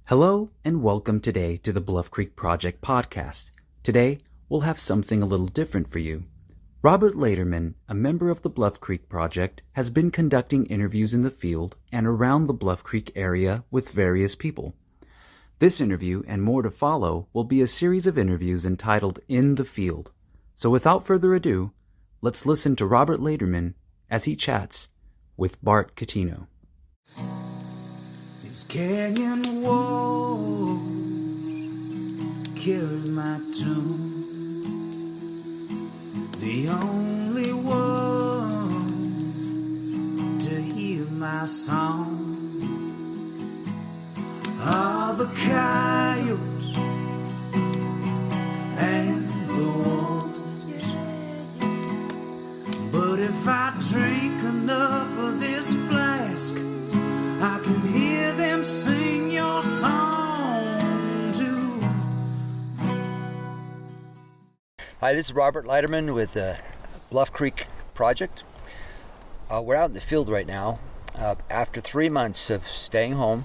Hello and welcome today to the Bluff Creek Project podcast. Today, we'll have something a little different for you. Robert Leiterman, a member of the Bluff Creek Project, has been conducting interviews in the field and around the Bluff Creek area with various people. This interview and more to follow will be a series of interviews entitled In the Field. So without further ado, let's listen to Robert Leiterman as he chats with Bart Cutino. Canyon walls carry my tune, the only one to hear my song are the coyotes and the wolves. But if I drink enough of this flask, I can hear them sing your song too. Hi, this is Robert Leiterman with the Bluff Creek Project. We're out in the field right now. After 3 months of staying home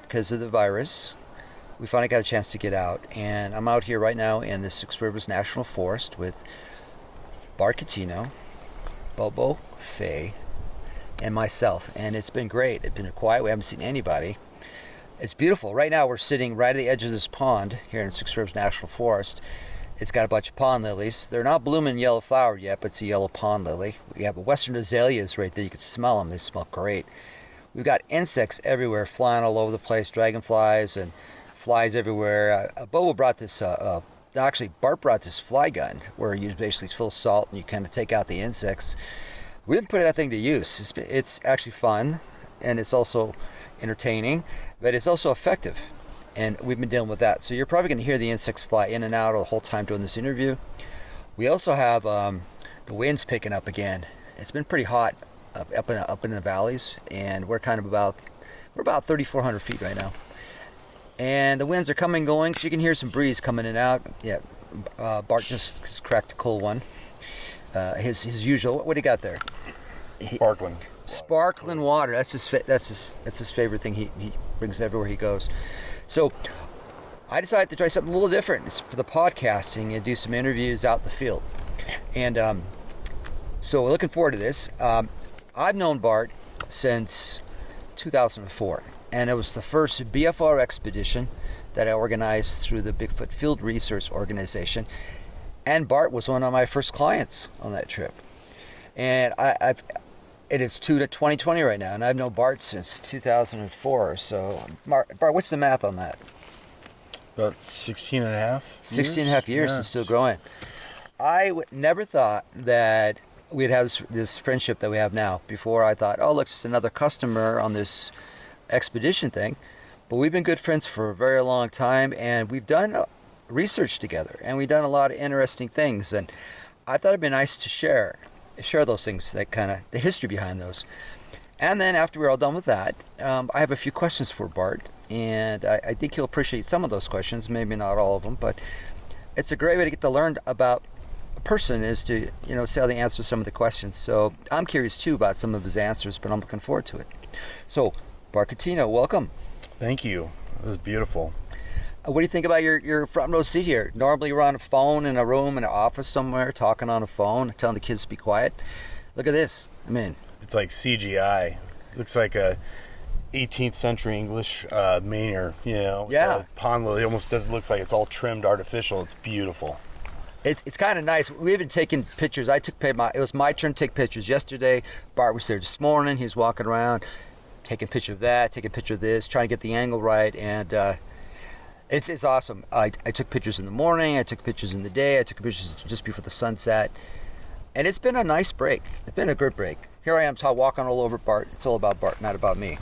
because of the virus, we finally got a chance to get out. And I'm out here right now in the Six Rivers National Forest with Bart Cutino, Bobo, Faye, and myself, and it's been great. It's been quiet. We haven't seen anybody. It's beautiful. Right now we're sitting right at the edge of this pond here in Six Rivers National Forest. It's got a bunch of pond lilies. They're not blooming yellow flower yet, but it's a yellow pond lily. We have western azaleas right there. You can smell them. They smell great. We've got insects everywhere flying all over the place, dragonflies and flies everywhere. Bobo brought this, actually Bart brought this fly gun where you basically fill salt and you kind of take out the insects. We've been putting that thing to use. It's actually fun, and it's also entertaining, but it's also effective, and we've been dealing with that. So you're probably going to hear the insects fly in and out the whole time doing this interview. We also have the winds picking up again. It's been pretty hot up in the valleys, and we're about 3,400 feet right now. And the winds are coming and going, so you can hear some breeze coming in and out. Yeah, Bart just cracked a cold one. His usual. What do you got there? Sparkling water. That's his favorite thing. He brings everywhere he goes. So I decided to try something a little different. It's for the podcasting and do some interviews out in the field. And so we're looking forward to this. I've known Bart since 2004, and it was the first BFR expedition that I organized through the Bigfoot Field Research Organization. And Bart was one of my first clients on that trip. And it is 2020 right now, and I've known Bart since 2004. So, Bart, what's the math on that? About 16 and a half years. 16 and a half years and still growing. I never thought that we'd have this friendship that we have now. Before I thought, oh, look, it's another customer on this expedition thing. But we've been good friends for a very long time, and we've done research together, and we've done a lot of interesting things, and I thought it'd be nice to share those things, that kind of the history behind those. And then after we're all done with that, I have a few questions for Bart, and I think he'll appreciate some of those questions, maybe not all of them, but it's a great way to get to learn about a person, is to see how they answer some of the questions. So I'm curious too about some of his answers, but I'm looking forward to it. So Bart Cutino, welcome. Thank you. It was beautiful. What do you think about your front row seat here? Normally you're on a phone in a room in an office somewhere, talking on a phone, telling the kids to be quiet. Look at this. I mean, it's like CGI. Looks like a 18th century English manor, Yeah. The pond lily almost looks like it's all trimmed artificial. It's beautiful. It's kind of nice. We've been taking pictures. It was my turn to take pictures yesterday. Bart was there this morning. He's walking around, taking a picture of that, taking a picture of this, trying to get the angle right, and It's awesome. I took pictures in the morning, I took pictures in the day, I took pictures just before the sunset. And it's been a nice break. It's been a good break. Here I am walking all over Bart. It's all about Bart, not about me.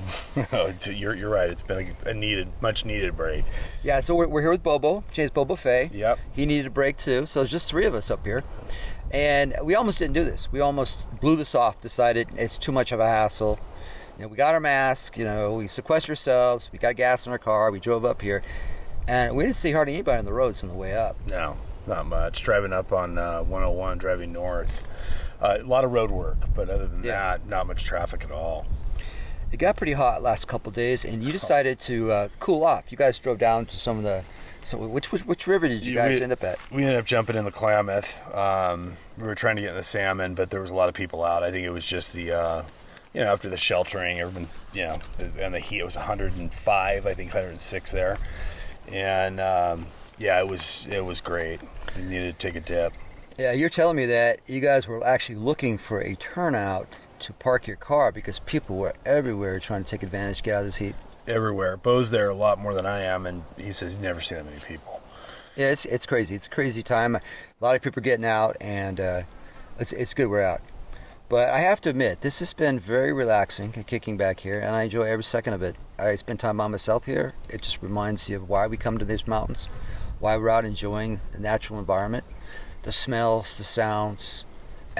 No, you're right. It's been a much needed break. Yeah, so we're here with Bobo, James Bobo Faye. Yep. He needed a break too, so it's just three of us up here. And we almost didn't do this. We almost blew this off, decided it's too much of a hassle. We got our mask, we sequestered ourselves, we got gas in our car, we drove up here. And we didn't see hardly anybody on the roads on the way up. No, not much. Driving up on 101, driving north. A lot of road work, but other than that, not much traffic at all. it got pretty hot last couple days, and you decided to cool off. You guys drove down to some of the. So which river did you guys end up at? We ended up jumping in the Klamath. We were trying to get in the salmon, but there was a lot of people out. I think it was just the, after the sheltering, everyone's, and the heat. It was 105, I think 106 there, and it was great. We needed to take a dip. Yeah, you're telling me that you guys were actually looking for a turnout to park your car because people were everywhere trying to take advantage, get out of this heat. Everywhere. Bo's there a lot more than I am, and he says he's never seen that many people. Yeah, it's crazy. It's a crazy time. A lot of people are getting out, and it's good we're out. But I have to admit, this has been very relaxing, kicking back here, and I enjoy every second of it. I spend time by myself here. It just reminds you of why we come to these mountains, why we're out enjoying the natural environment, the smells, the sounds.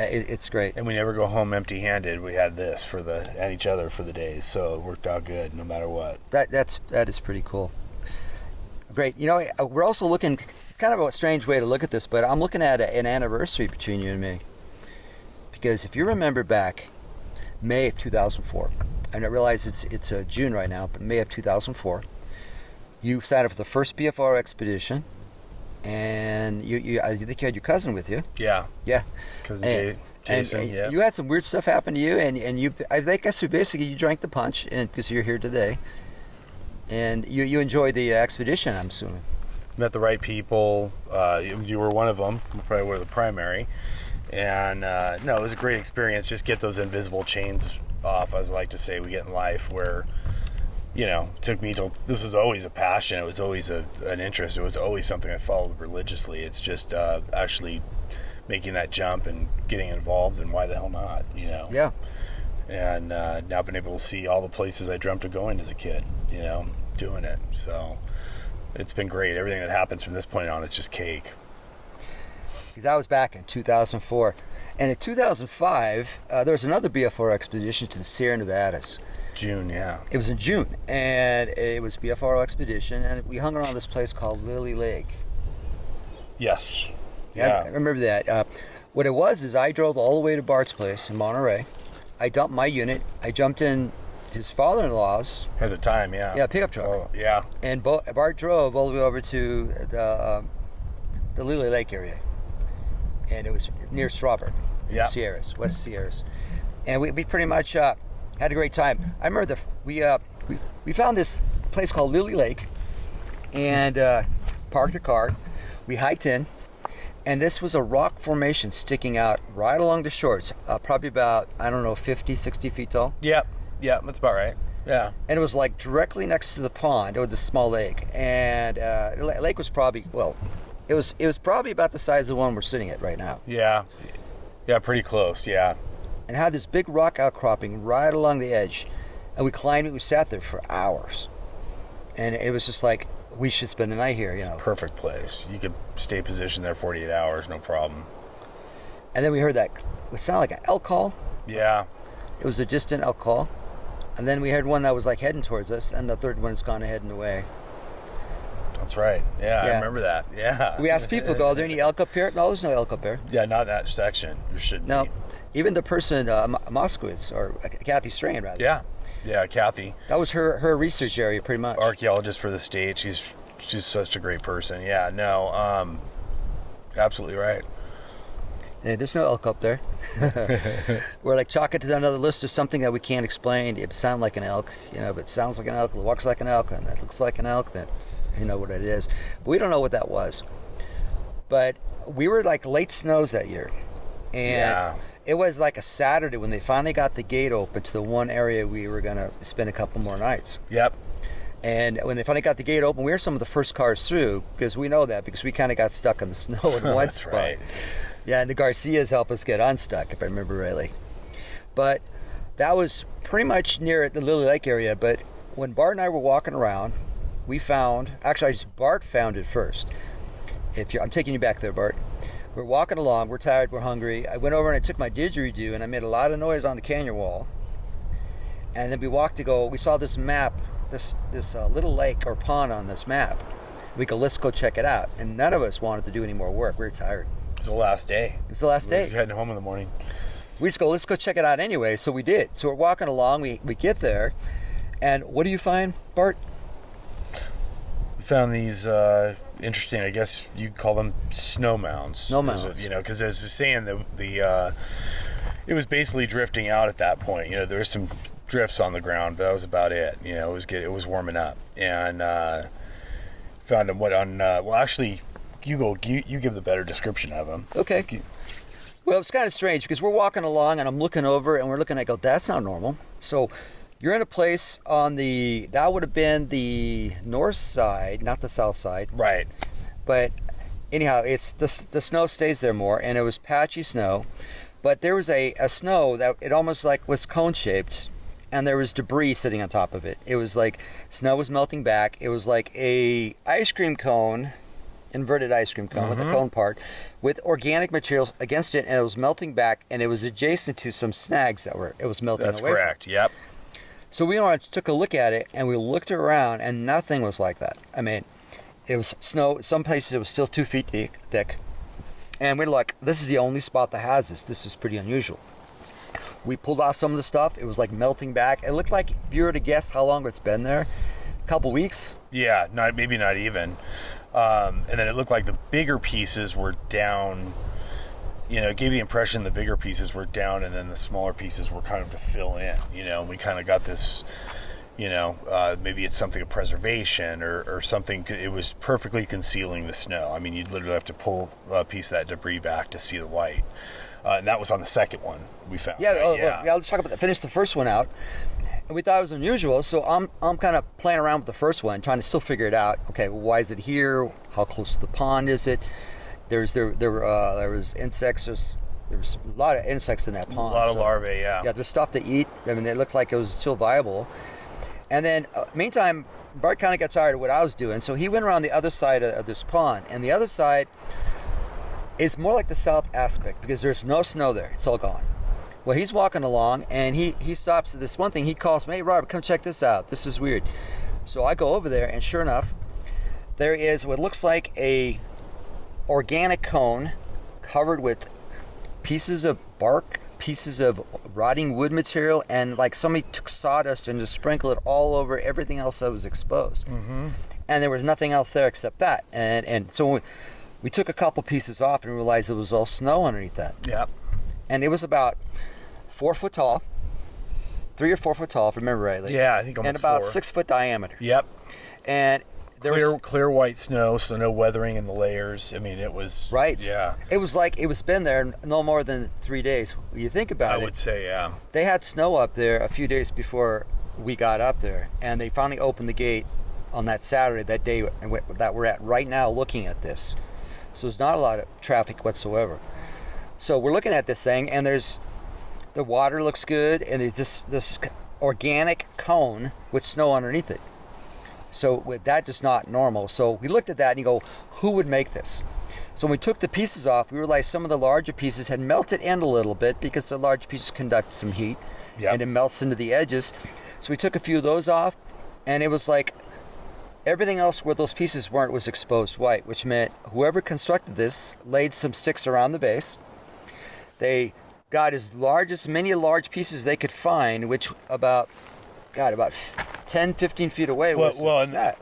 It's great. And we never go home empty-handed. We had this and each other for the days, so it worked out good no matter what. That is pretty cool. Great. We're also looking, kind of a strange way to look at this, but I'm looking at an anniversary between you and me. Because if you remember back, May of 2004, and I realize it's June right now, but May of 2004, you signed up for the first BFR expedition. And I think you had your cousin with you. Yeah. Cousin Jason. Yeah. You had some weird stuff happen to you, and I guess basically you drank the punch, and because you're here today, and you enjoyed the expedition, I'm assuming. Met the right people. You were one of them. You probably were the primary, and it was a great experience. Just get those invisible chains off, as I like to say, we get in life where. Took me till this was always a passion. It was always an interest. It was always something I followed religiously. It's just actually making that jump and getting involved, and why the hell not, Yeah. And now been able to see all the places I dreamt of going as a kid, doing it. So it's been great. Everything that happens from this point on is just cake. Because I was back in 2004. And in 2005, there was another BFR expedition to the Sierra Nevadas. June, yeah. It was in June, and it was BFR expedition, and we hung around this place called Lily Lake. Yes. Yeah. I remember that. What it was is I drove all the way to Bart's place in Monterey. I dumped my unit. I jumped in his father-in-law's. At the time, yeah. Yeah, pickup truck. Oh, yeah. And Bart drove all the way over to the Lily Lake area, and it was near Strawbert, in the Sierras, West Sierras, and we pretty much. Had a great time. I remember we found this place called Lily Lake, and parked a car. We hiked in, and this was a rock formation sticking out right along the shore. It's probably about 50, 60 feet tall. Yeah, that's about right. Yeah. And it was like directly next to the pond, or the small lake, and the lake was probably it was probably about the size of the one we're sitting at right now. Yeah, pretty close. Yeah. And had this big rock outcropping right along the edge, and we climbed it. We sat there for hours, and it was just like we should spend the night here. It's a perfect place. You could stay positioned there 48 hours, no problem. And then we heard that it sounded like an elk call. Yeah, it was a distant elk call, and then we heard one that was like heading towards us, and the third one has gone heading away. That's right. Yeah, I remember that. Yeah. We asked people, "Are there any elk up here?" No, there's no elk up there. Yeah, not in that section. There shouldn't be. Even the person, Moskowitz, or Kathy Strain, rather. Yeah, Kathy. That was her research area, pretty much. Archaeologist for the state. She's such a great person. Yeah, no, absolutely right. Yeah, there's no elk up there. We're like chalking to another list of something that we can't explain. It sounds like an elk, but it sounds like an elk, it walks like an elk, and it looks like an elk. That's what it is. But we don't know what that was. But we were like late snows that year, and it was like a Saturday when they finally got the gate open to the one area we were going to spend a couple more nights. Yep. And when they finally got the gate open, we were some of the first cars through, because we know that, because we kind of got stuck in the snow in one That's spot. Right. Yeah, and the Garcias helped us get unstuck, if I remember rightly. But that was pretty much near the Lily Lake area. But when Bart and I were walking around, we found, Bart found it first. I'm taking you back there, Bart. We're walking along, we're tired, we're hungry. I went over and I took my didgeridoo and I made a lot of noise on the canyon wall. And then we saw this map, this little lake or pond on this map. Let's go check it out. And none of us wanted to do any more work. We were tired. It was the last day. It was the last day. We were heading home in the morning. we just go, let's go check it out anyway. So we did. So we're walking along. We get there, and what do you find, Bart? We found these interesting, I guess you'd call them snow mounds. Snow mounds. You know, because as I was saying, the it was basically drifting out at that point. You know, there was some drifts on the ground, but that was about it. You know, it was warming up, and found them. Well, actually, you give the better description of them. Okay. Well, it's kind of strange because we're walking along and I'm looking over and we're looking. I go, that's not normal. So you're in a place that would have been the north side, not the south side. Right. But anyhow, it's the snow stays there more, and it was patchy snow. But there was a snow that it almost like was cone shaped, and there was debris sitting on top of it. It was like snow was melting back. It was like a ice cream cone. Inverted ice cream cone with a cone part with organic materials against it, and it was melting back, and it was adjacent to some snags it was melting away. That's correct. Yep. So we took a look at it, and we looked around, and nothing was like that. I mean, it was snow. Some places it was still 2 feet thick, and we're like, this is the only spot that has this. This is pretty unusual. We pulled off some of the stuff. It was like melting back. It looked like, if you were to guess how long it's been there, a couple weeks. Yeah, maybe not even. And then it looked like the bigger pieces were down. You know, it gave the impression the bigger pieces were down, and then the smaller pieces were kind of to fill in. You know, and we kind of got this. You know, maybe it's something of preservation or something. It was perfectly concealing the snow. I mean, you'd literally have to pull a piece of that debris back to see the white. And that was on the second one we found. Yeah, right? yeah. Let's talk about that. Finish the first one out. And we thought it was unusual, so I'm kind of playing around with the first one, trying to still figure it out. Okay, well, why is it here? How close to the pond is it? There was insects. There was a lot of insects in that pond. A lot of larvae, yeah. Yeah, there's stuff to eat. I mean, it looked like it was still viable. And then, meantime, Bart kind of got tired of what I was doing, so he went around the other side of this pond. And the other side is more like the south aspect because there's no snow there. It's all gone. Well, he's walking along, and he stops at this one thing. He calls me, "Hey, Robert, come check this out. This is weird." So I go over there, and sure enough, there is what looks like a organic cone covered with pieces of bark, pieces of rotting wood material, and like somebody took sawdust and just sprinkled it all over everything else that was exposed. Mm-hmm. And there was nothing else there except that. And so we took a couple pieces off and realized it was all snow underneath that. Yep. And it was about 4 foot tall, 3 or 4 foot tall, if I remember rightly. Yeah, I think almost and about 4. 6 foot diameter. Yep. And there was clear white snow, so no weathering in the layers. I mean, it was right. Yeah. It was like it was been there no more than 3 days. When you think about it, I would say, yeah. They had snow up there a few days before we got up there, and they finally opened the gate on that Saturday, that day that we're at right now, looking at this. So there's not a lot of traffic whatsoever. So we're looking at this thing, and the water looks good, and there's this organic cone with snow underneath it. So that just not normal. So we looked at that and you go, who would make this? So when we took the pieces off, we realized some of the larger pieces had melted in a little bit because the large pieces conduct some heat. Yep. And it melts into the edges. So we took a few of those off, and it was like everything else where those pieces weren't was exposed white, which meant whoever constructed this laid some sticks around the base. They got as many large pieces they could find, which about 10, 15 feet away was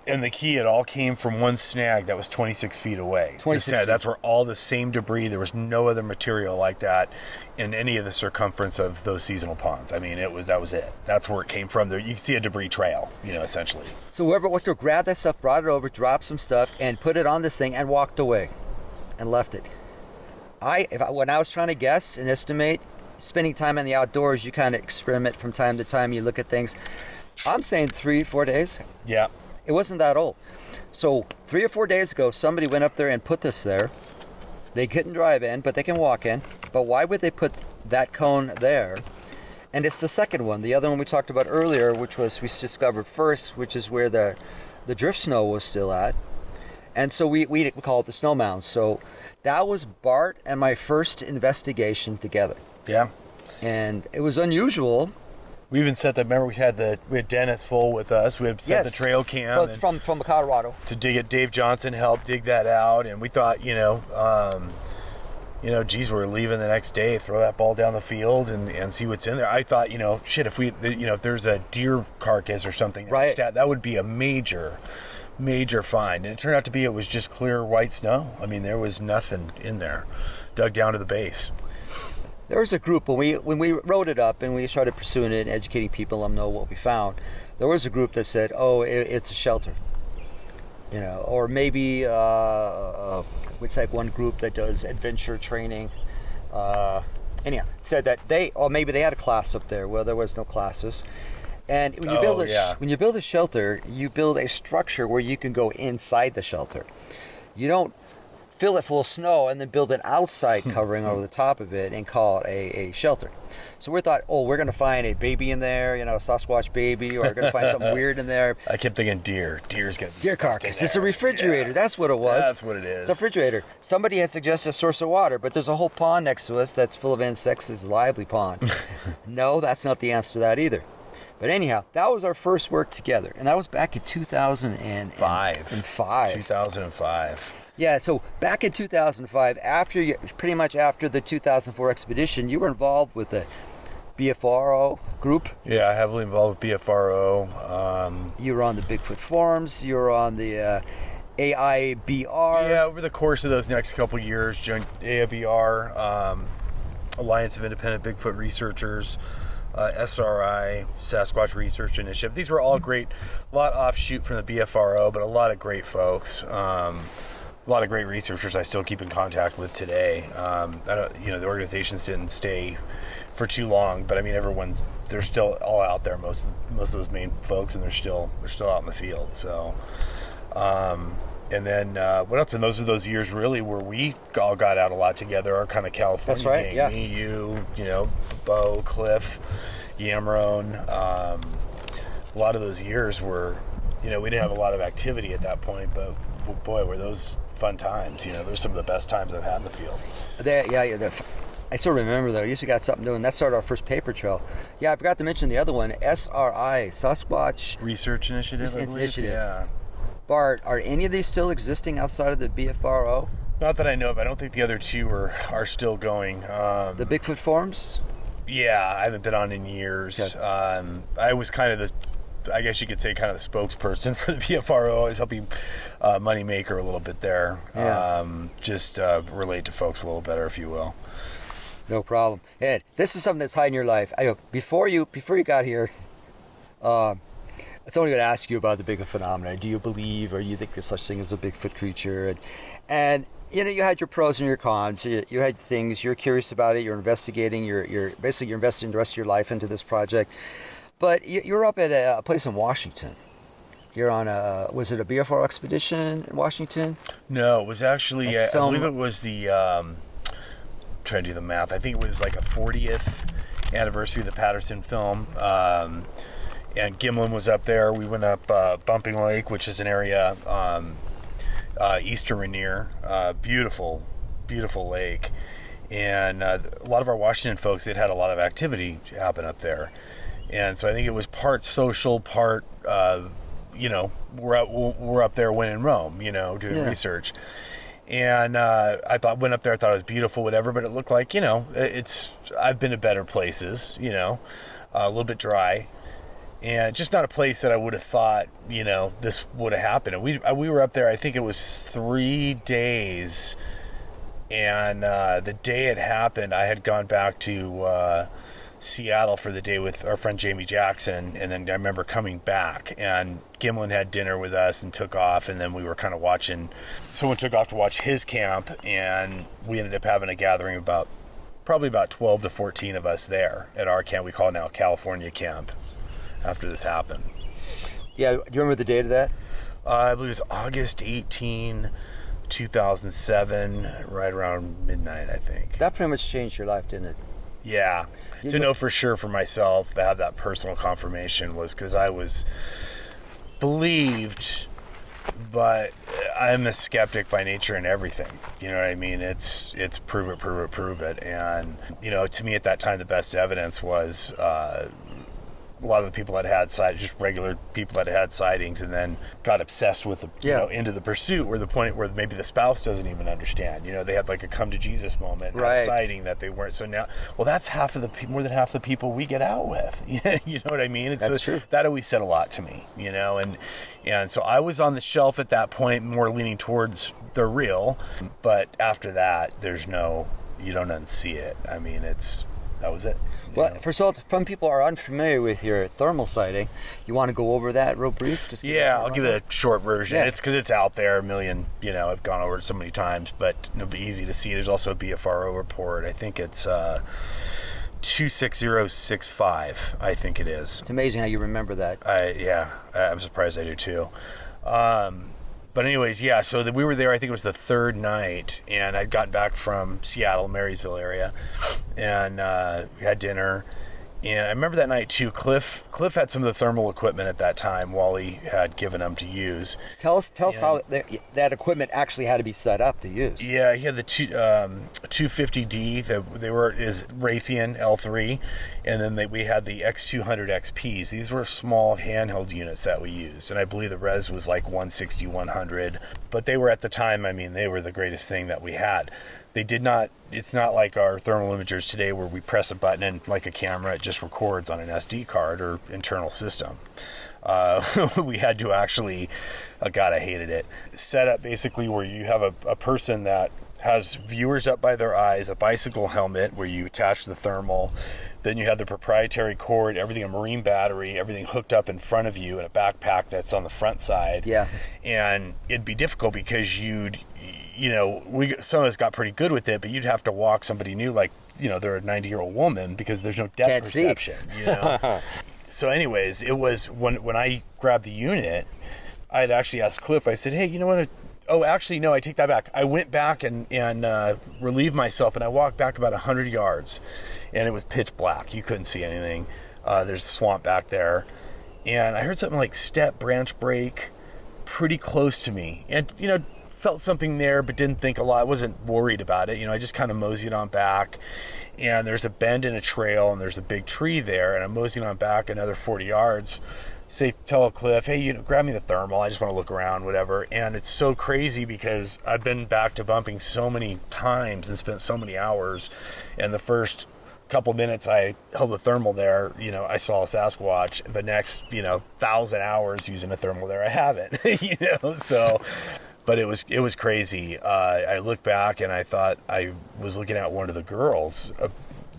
and the key, it all came from one snag that was 26 feet away. 26 feet. That's where all the same debris, there was no other material like that in any of the circumference of those seasonal ponds. I mean, that was it. That's where it came from. There, you can see a debris trail, essentially. So whoever went to grab that stuff, brought it over, dropped some stuff, and put it on this thing and walked away and left it. When I was trying to guess and estimate, spending time in the outdoors, you kind of experiment from time to time. You look at things. I'm saying 3-4 days. Yeah. It wasn't that old. So 3 or 4 days ago, somebody went up there and put this there. They couldn't drive in, but they can walk in. But why would they put that cone there? And it's the second one. The other one we talked about earlier, which was we discovered first, which is where the drift snow was still at. And so we call it the Snow Mounds. So that was Bart and my first investigation together. Yeah. And it was unusual. We even set that. Remember, we had Dennis full with us. We had set the trail cam from Colorado to dig it. Dave Johnson helped dig that out, and we thought, geez, we're leaving the next day, throw that ball down the field and see what's in there. I thought, shit, if if there's a deer carcass or something, Right. that would be a major find. And it turned out to be, it was just clear white snow. I mean, there was nothing in there, dug down to the base. There was a group when we wrote it up and we started pursuing it and educating people, let them know what we found. There was a group that said, "Oh, it's a shelter," or maybe it's like one group that does adventure training. Anyhow, said that maybe they had a class up there. Well, there was no classes. And when you build a shelter, you build a structure where you can go inside the shelter. You don't fill it full of snow and then build an outside covering over the top of it and call it a shelter. So we thought, we're going to find a baby in there, a Sasquatch baby, or we're going to find something weird in there. I kept thinking deer. Deer's going to be deer carcass. It's a refrigerator. Yeah. That's what it was. That's what it is. It's a refrigerator. Somebody had suggested a source of water, but there's a whole pond next to us that's full of insects. It's a lively pond. No, that's not the answer to that either. But anyhow, that was our first work together, and that was back in 2005. 2005. Yeah, so back in 2005, pretty much after the 2004 expedition, you were involved with the BFRO group. Yeah, heavily involved with BFRO. You were on the Bigfoot forums. You were on the AIBR. Yeah, over the course of those next couple years, joined AIBR, Alliance of Independent Bigfoot Researchers, SRI, Sasquatch Research Initiative. These were all great, a lot offshoot from the BFRO, but a lot of great folks. A lot of great researchers I still keep in contact with today. The organizations didn't stay for too long, but I mean, everyone, they're still all out there. Most of those main folks, and they're still out in the field. So, and then what else? And those are those years really where we all got out a lot together. Our kind of California That's right, gang. yeah. Me, you, Bo, Cliff, Yamrone. A lot of those years were, we didn't have a lot of activity at that point, but boy, were those fun times. Those are some of the best times I've had in the field. I still remember though. I used to got something doing. That started our first paper trail. Yeah, I forgot to mention the other one, SRI, Sasquatch Research Initiative. I believe. Yeah. Bart, are any of these still existing outside of the BFRO? Not that I know of. I don't think the other two are still going. The Bigfoot forums? Yeah, I haven't been on in years. Okay. I was kind of I guess you could say kind of the spokesperson for the BFRO. I was helping Moneymaker a little bit there. Yeah. Just relate to folks a little better, if you will. No problem. Ed, this is something that's high in your life. Before you got here, it's only going to ask you about the Bigfoot phenomenon. Do you believe, or you think there's such thing as a Bigfoot creature? And you had your pros and your cons. You had things you're curious about it. You're investigating. You're investing the rest of your life into this project. But you're up at a place in Washington. You're on was it a BFR expedition in Washington? No, it was actually, I believe it was the, trying to do the math, I think it was like a 40th anniversary of the Patterson film. And Gimlin was up there. We went up Bumping Lake, which is an area, eastern Rainier, beautiful, beautiful lake. And a lot of our Washington folks, they'd had a lot of activity happen up there. And so I think it was part social, part, we're up there when in Rome, doing research. And went up there, I thought it was beautiful, whatever, but it looked like, I've been to better places, a little bit dry. And just not a place that I would have thought, this would have happened. And we were up there, I think it was 3 days. And the day it happened, I had gone back to Seattle for the day with our friend Jamie Jackson, and then I remember coming back, and Gimlin had dinner with us and took off, and then we were kind of watching. Someone took off to watch his camp, and we ended up having a gathering probably about 12 to 14 of us there at our camp. We call it now California Camp after this happened. Yeah, do you remember the date of that? I believe it was August 18, 2007, right around midnight, I think. That pretty much changed your life, didn't it? Yeah. To know for sure for myself, to have that personal confirmation was because I was believed, but I'm a skeptic by nature in everything. You know what I mean? It's prove it. And, to me at that time, the best evidence was a lot of the people that had just regular people that had sightings, and then got obsessed with the, you know, into the pursuit, where the point where maybe the spouse doesn't even understand. You know, they had like a come to Jesus moment, right, sighting that they weren't. So now, well, that's more than half the people we get out with. You know what I mean? That's true. That always said a lot to me, you know, and so I was on the shelf at that point, more leaning towards the real, but after that, you don't unsee it. I mean, that was it. Well, first of all, some people are unfamiliar with your thermal sighting. You want to go over that real brief? I'll give it a short version. It's because it's out there, a million, you know, I've gone over it so many times, but it'll be easy to see. There's also a BFRO report. I think it's 26065, I think it is. It's amazing how you remember that. I'm surprised I do too. But anyways, so we were there, I think it was the third night, and I'd gotten back from Seattle, Marysville area, and we had dinner. And I remember that night too, Cliff had some of the thermal equipment at that time Wally had given him to use. Tell us how that equipment actually had to be set up to use. Yeah, he had the 250D, they were his Raytheon L3, and then we had the X200 XPs. These were small handheld units that we used, and I believe the res was like 160, 100, but they were at the time, I mean, they were the greatest thing that we had. It's not like our thermal imagers today where we press a button and like a camera, it just records on an SD card or internal system. We had to actually, God, I hated it, set up basically where you have a person that has viewers up by their eyes, a bicycle helmet where you attach the thermal, then you have the proprietary cord, everything, a marine battery, everything hooked up in front of you, and a backpack that's on the front side. Yeah. And it'd be difficult because some of us got pretty good with it, but you'd have to walk somebody new, like, you know, they're a 90-year-old woman, because there's no depth perception, you know. So anyways, it was when I grabbed the unit, I'd actually asked Cliff, I said, hey, you know what? Oh, actually, no, I take that back. I went back and relieved myself, and I walked back about 100 yards, and it was pitch black. You couldn't see anything. There's a swamp back there. And I heard something like step, branch break, pretty close to me. And, you know, felt something there, but didn't think a lot. I wasn't worried about it. You know, I just kind of moseyed on back, and there's a bend in a trail, and there's a big tree there, and I'm moseying on back another 40 yards. Tell Cliff, hey, grab me the thermal. I just want to look around, whatever. And it's so crazy because I've been back to bumping so many times and spent so many hours. And the first couple minutes I held the thermal there, you know, I saw a Sasquatch. The next, 1,000 hours using a thermal there, I haven't, so... But it was crazy. I looked back and I thought I was looking at one of the girls,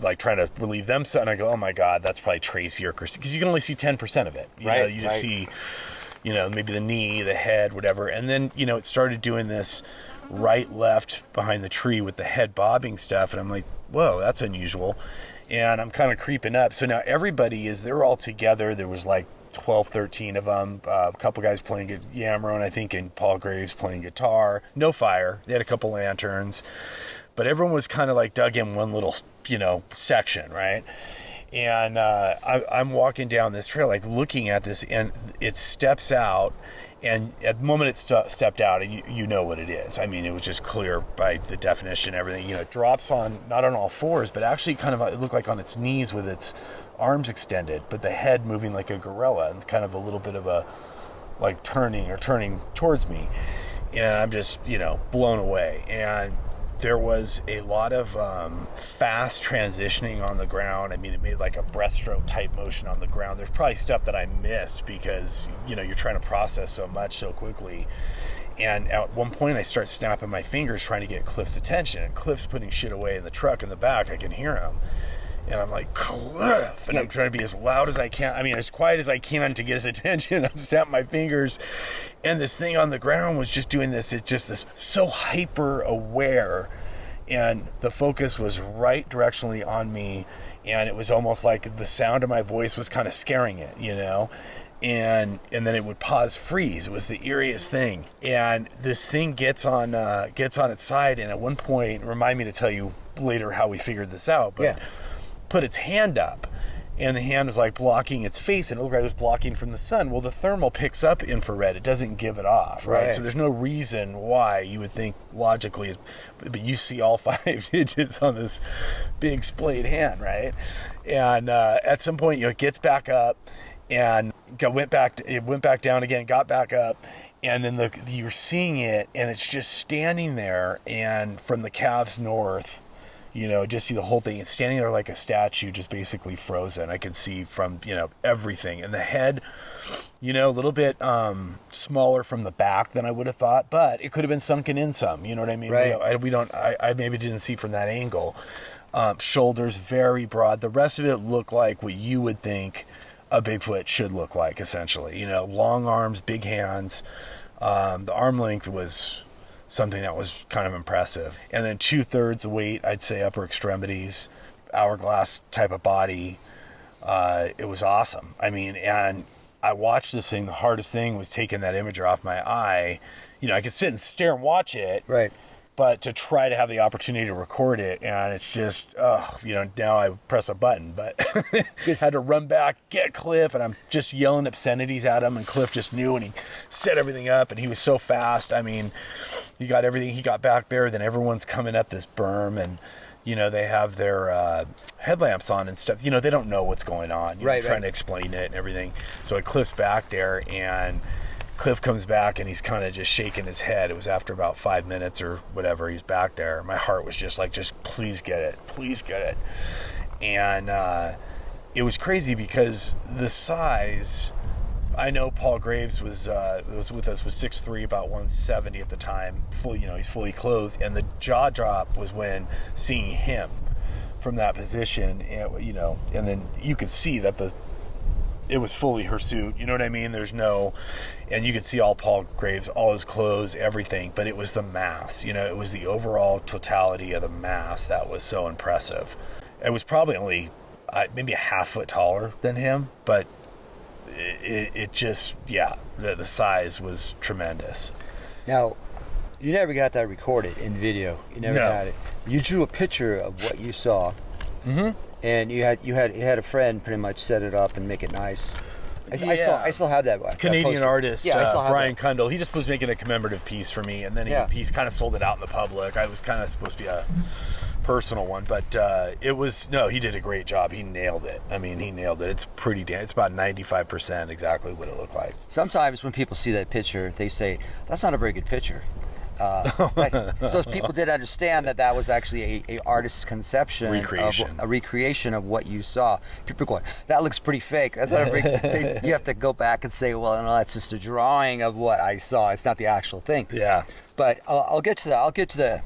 like trying to relieve them. And I go, oh my God, that's probably Tracy or Christy, because you can only see 10% of it. You know, you just see, maybe the knee, the head, whatever. And then, it started doing this right, left behind the tree with the head bobbing stuff. And I'm like, whoa, that's unusual. And I'm kind of creeping up. So now they're all together. There was like 12, 13 of them, a couple guys playing Yamron, I think, and Paul Graves playing guitar. No fire. They had a couple lanterns, but everyone was kind of like dug in one little, section, right? And I'm walking down this trail, like looking at this, and it steps out. And at the moment it stepped out, and you know what it is. I mean, it was just clear by the definition, everything. It drops on, not on all fours, but actually kind of, it looked like on its knees with its arms extended, but the head moving like a gorilla, and kind of a little bit of a, like turning towards me. And I'm just, blown away. And there was a lot of fast transitioning on the ground. I mean, it made like a breaststroke type motion on the ground. There's probably stuff that I missed because, you're trying to process so much so quickly. And at one point I start snapping my fingers trying to get Cliff's attention. And Cliff's putting shit away in the truck in the back. I can hear him. And I'm like, Cliff! And I'm trying to be as loud as I can. I mean, as quiet as I can to get his attention. I'm snapping my fingers. And this thing on the ground was just doing this. It's just this so hyper aware. And the focus was right directionally on me. And it was almost like the sound of my voice was kind of scaring it, And then it would pause, freeze. It was the eeriest thing. And this thing gets on its side. And at one point, remind me to tell you later how we figured this out. But put its hand up, and the hand was like blocking its face, and it looked like it was blocking from the sun. Well, the thermal picks up infrared; it doesn't give it off, right? So there's no reason why you would think logically, but you see all 5 digits on this big splayed hand, right? And at some point, it gets back up, and it went back down again, got back up, and then you're seeing it, and it's just standing there, and from the calves north. Just see the whole thing. It's standing there like a statue, just basically frozen. I could see from, everything. And the head, a little bit smaller from the back than I would have thought, but it could have been sunken in some, you know what I mean? Right. I maybe didn't see from that angle. Shoulders very broad. The rest of it looked like what you would think a Bigfoot should look like, essentially. Long arms, big hands. The arm length was something that was kind of impressive. And then 2/3 the weight, I'd say upper extremities, hourglass type of body. It was awesome. I mean, and I watched this thing. The hardest thing was taking that imager off my eye. I could sit and stare and watch it. Right. But to try to have the opportunity to record it, and it's just, now I press a button, but had to run back, get Cliff, and I'm just yelling obscenities at him, and Cliff just knew, and he set everything up, and he was so fast. I mean, he got everything. He got back there, then everyone's coming up this berm, and, they have their headlamps on and stuff. They don't know what's going on. Trying to explain it and everything. So Cliff's back there, and Cliff comes back, and he's kind of just shaking his head. It was after about 5 minutes or whatever. He's back there. My heart was just like, just please get it. Please get it. And it was crazy because the size, I know Paul Graves was with us, was 6'3", about 170 at the time. He's fully clothed. And the jaw drop was when seeing him from that position, and then you could see that it was fully hirsute, you know what I mean? And you could see all Paul Graves, all his clothes, everything, but it was the mass, it was the overall totality of the mass that was so impressive. It was probably only maybe a half foot taller than him, but it just, the size was tremendous. Now, you never got that recorded in video. You never got it. You drew a picture of what you saw. Mm-hmm. And you had a friend pretty much set it up and make it nice. I still have that. Canadian artist, Brian that. Kundle. He just was making a commemorative piece for me, and then he's kind of sold it out in the public. I was kind of supposed to be a personal one, but he did a great job. He nailed it. I mean, he nailed it. It's pretty damn. It's about 95% exactly what it looked like. Sometimes when people see that picture, they say, "That's not a very good picture." So people did understand that was actually a artist's conception, a recreation of what you saw. People are going, "That looks pretty fake. That's not a very good thing." You have to go back and say, "Well, no, that's just a drawing of what I saw. It's not the actual thing." Yeah. But I'll get to that. I'll get to the,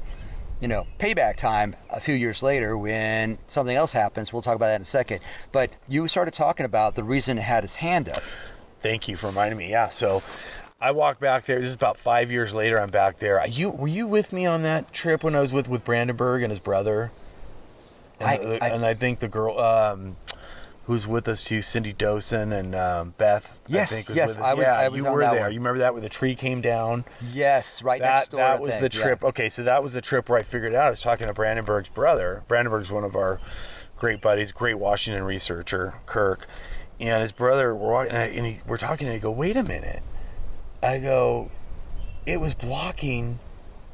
payback time a few years later when something else happens. We'll talk about that in a second. But you started talking about the reason it had his hand up. Thank you for reminding me. Yeah. So I walked back there. This is about 5 years later. I'm back there. Were you with me on that trip when I was with Brandenburg and his brother? And I think the girl who's with us too, Cindy Dosen and Beth. Yes, I think was yes, with us. I was you on were that there. one. You remember that where the tree came down? Yes, next door. That was the trip. Yeah. Okay, so that was the trip where I figured out. I was talking to Brandenburg's brother. Brandenburg's one of our great buddies, great Washington researcher, Kirk, and his brother. We're talking, and I go, "Wait a minute." I go, it was blocking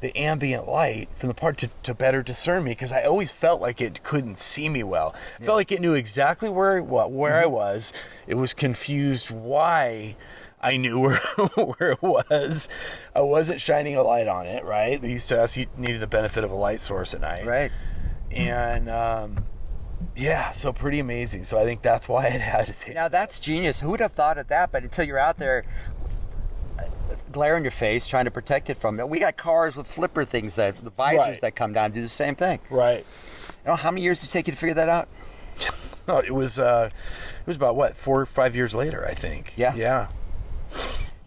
the ambient light from the part to better discern me, because I always felt like it couldn't see me well. I felt like it knew exactly where I was. It was confused why I knew where it was. I wasn't shining a light on it, right? They used to ask you needed the benefit of a light source at night. Right. And so pretty amazing. So I think that's why it had to take. Now that's genius. Who would have thought of that? But until you're out there, glare in your face, trying to protect it from it. We got cars with flipper things, the visors that come down do the same thing. Right. How many years did it take you to figure that out? No, it was about 4 or 5 years later, I think. Yeah.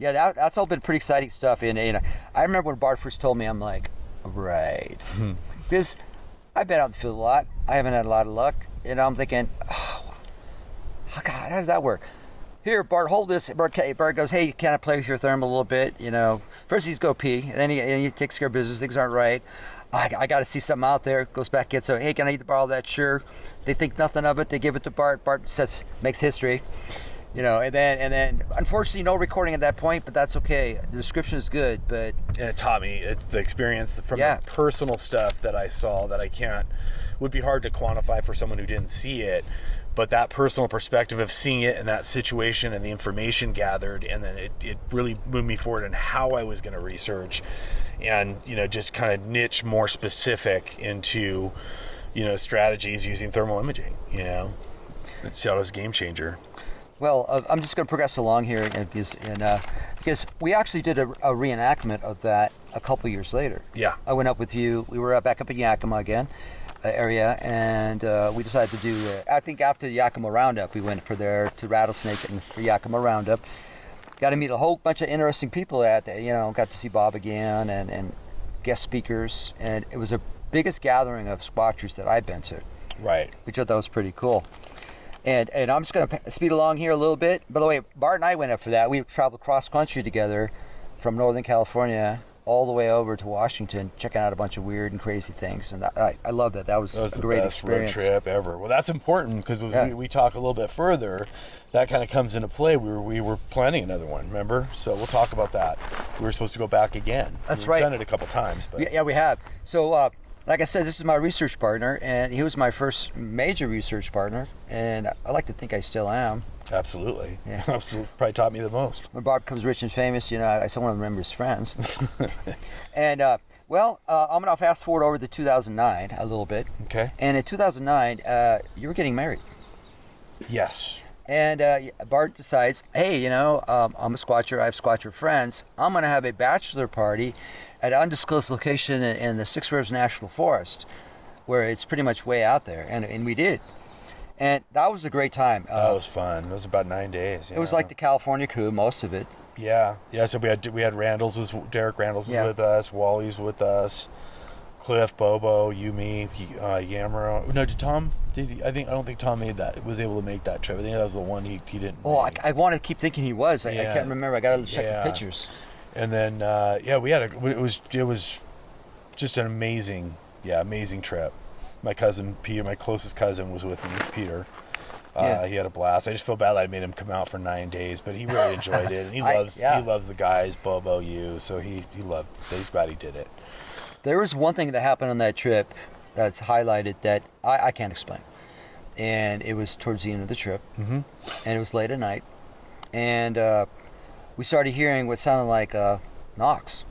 That's all been pretty exciting stuff. And I remember when Bart first told me, I'm like, right, because I've been out in the field a lot. I haven't had a lot of luck, and I'm thinking, oh, God, how does that work? Here, Bart, hold this. Bart goes, "Hey, can I play with your thermal a little bit?" First he's go pee, and then he takes care of business. Things aren't right. I got to see something out there. Goes back, gets a, hey, can I borrow that? Sure. They think nothing of it. They give it to Bart. Bart makes history. You know, and then unfortunately no recording at that point, but that's okay. The description is good, but and it taught me the experience from the personal stuff that I saw that would be hard to quantify for someone who didn't see it, but that personal perspective of seeing it in that situation and the information gathered, and then it really moved me forward in how I was going to research and, you know, just kind of niche more specific into, you know, strategies using thermal imaging, you know. So it was a game changer. Well, I'm just going to progress along here because we actually did a reenactment of that a couple years later. Yeah. I went up with you. We were back up in Yakima again area, and we decided to do, I think after the Yakima Roundup, we went to Rattlesnake and for Yakima Roundup. Got to meet a whole bunch of interesting people at there. You know, got to see Bob again and guest speakers, and it was the biggest gathering of Squatchers that I've been to. Right. Which I thought was pretty cool. And I'm just going to speed along here a little bit. By the way, Bart and I went up for that. We traveled cross-country together from Northern California all the way over to Washington, checking out a bunch of weird and crazy things. And I love that. That was a great experience. Road trip ever. Well, that's important because we talk a little bit further. That kind of comes into play. We were planning another one, remember? So we'll talk about that. We were supposed to go back again. That's right. We've done it a couple times. But. Yeah, we have. So, like I said, this is my research partner, and he was my first major research partner, and I like to think I still am. Absolutely. Yeah. Absolutely. Probably taught me the most. When Bart becomes rich and famous, you know, I still want to remember his friends. And, I'm going to fast forward over to 2009 a little bit. Okay. And in 2009, you were getting married. Yes. And Bart decides, hey, you know, I'm a Squatcher. I have Squatcher friends. I'm going to have a bachelor party at an undisclosed location in the Six Rivers National Forest, where it's pretty much way out there. And we did. And that was a great time. That was fun. It was about 9 days. It was like the California crew, most of it. Yeah. Yeah, so we had Derek Randall's with us, Wally's with us, Cliff, Bobo, you, me, Yamaro. No, I don't think Tom was able to make that trip. I think that was the one he didn't make. I want to keep thinking he was. I can't remember. I got to check the pictures. And then, it was just an amazing trip. My cousin Peter, my closest cousin, was with me, Peter. He had a blast. I just feel bad that I made him come out for 9 days, but he really enjoyed it. And he loves the guys, Bobo, you. So he's glad he did it. There was one thing that happened on that trip that's highlighted that I can't explain. And it was towards the end of the trip. Mm-hmm. And it was late at night. And we started hearing what sounded like knocks.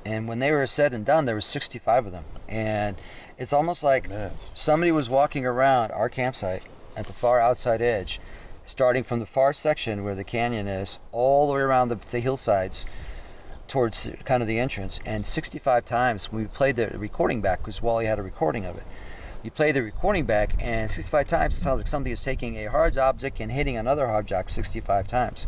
And when they were said and done, there were 65 of them. And it's almost like somebody was walking around our campsite at the far outside edge, starting from the far section where the canyon is, all the way around the hillsides towards kind of the entrance. And 65 times when we played the recording back, because Wally had a recording of it, you play the recording back, and 65 times it sounds like somebody is taking a hard object and hitting another hard object 65 times.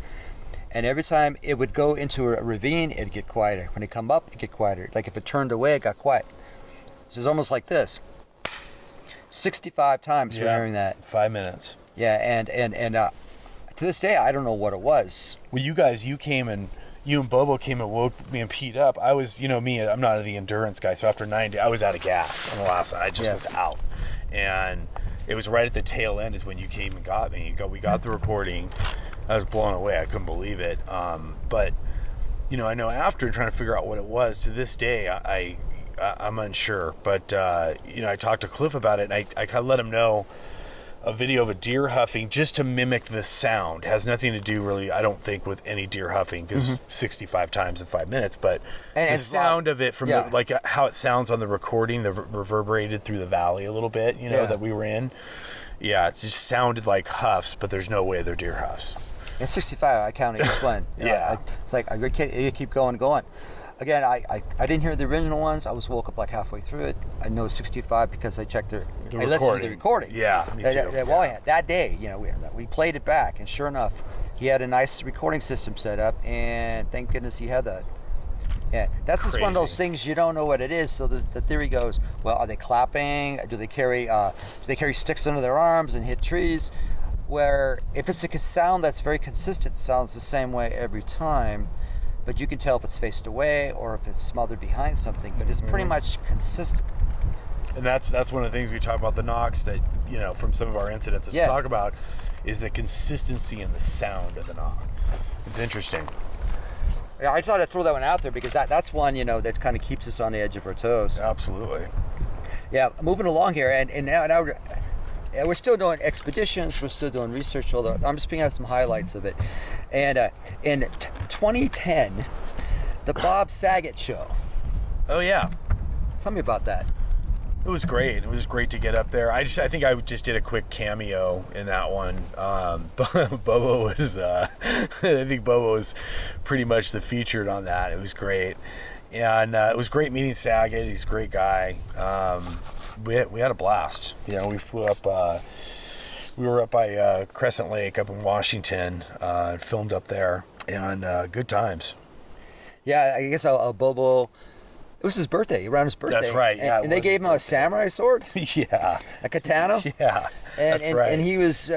And every time it would go into a ravine, it'd get quieter. When it come up, it'd get quieter. Like if it turned away, it got quiet. So it's almost like this. 65 times we're hearing that. 5 minutes. Yeah, and to this day, I don't know what it was. Well, you and Bobo came and woke me and Pete up. I was, me, I'm not the endurance guy, so after 9 days, I was out of gas on the last one. I just was out. And it was right at the tail end is when you came and got me. We got the recording. I was blown away. I couldn't believe it. But, I know after trying to figure out what it was, to this day, I'm unsure. But, I talked to Cliff about it, and I kind of let him know a video of a deer huffing just to mimic the sound. It has nothing to do really, I don't think, with any deer huffing, because 65 times in 5 minutes. But the sound of it from like how it sounds on the recording, the reverberated through the valley a little bit, that we were in. Yeah, it just sounded like huffs, but there's no way they're deer huffs. And 65, I counted each one. It's like, you keep going. Again, I didn't hear the original ones. I woke up like halfway through it. I know 65 because I checked I listened to the recording. Yeah, me too. That day, we played it back, and sure enough, he had a nice recording system set up, and thank goodness he had that. Yeah, that's just one of those things you don't know what it is. So the theory goes, well, are they clapping? Do they carry sticks under their arms and hit trees? Where if it's a sound that's very consistent, sounds the same way every time, but you can tell if it's faced away or if it's smothered behind something, but it's pretty much consistent. And that's one of the things we talk about the knocks that, from some of our incidents we talk about is the consistency and the sound of the knock. It's interesting. Yeah, I thought I'd throw that one out there because that's one, that kind of keeps us on the edge of our toes. Absolutely. Yeah, moving along here, and now we're still doing expeditions, we're still doing research, although I'm just picking out some highlights of it. And in 2010, the Bob Saget Show. Oh, yeah. Tell me about that. It was great. It was great to get up there. I think I just did a quick cameo in that one. Bobo was, I think Bobo was pretty much the featured on that. It was great. And it was great meeting Saget. He's a great guy. We had a blast. We flew up, we were up by Crescent Lake up in Washington, and filmed up there, and good times. Yeah, I guess Bobo, it was his birthday, around his birthday. That's right, yeah. And they gave him a samurai sword? Yeah. A katana? Yeah, that's right. And he was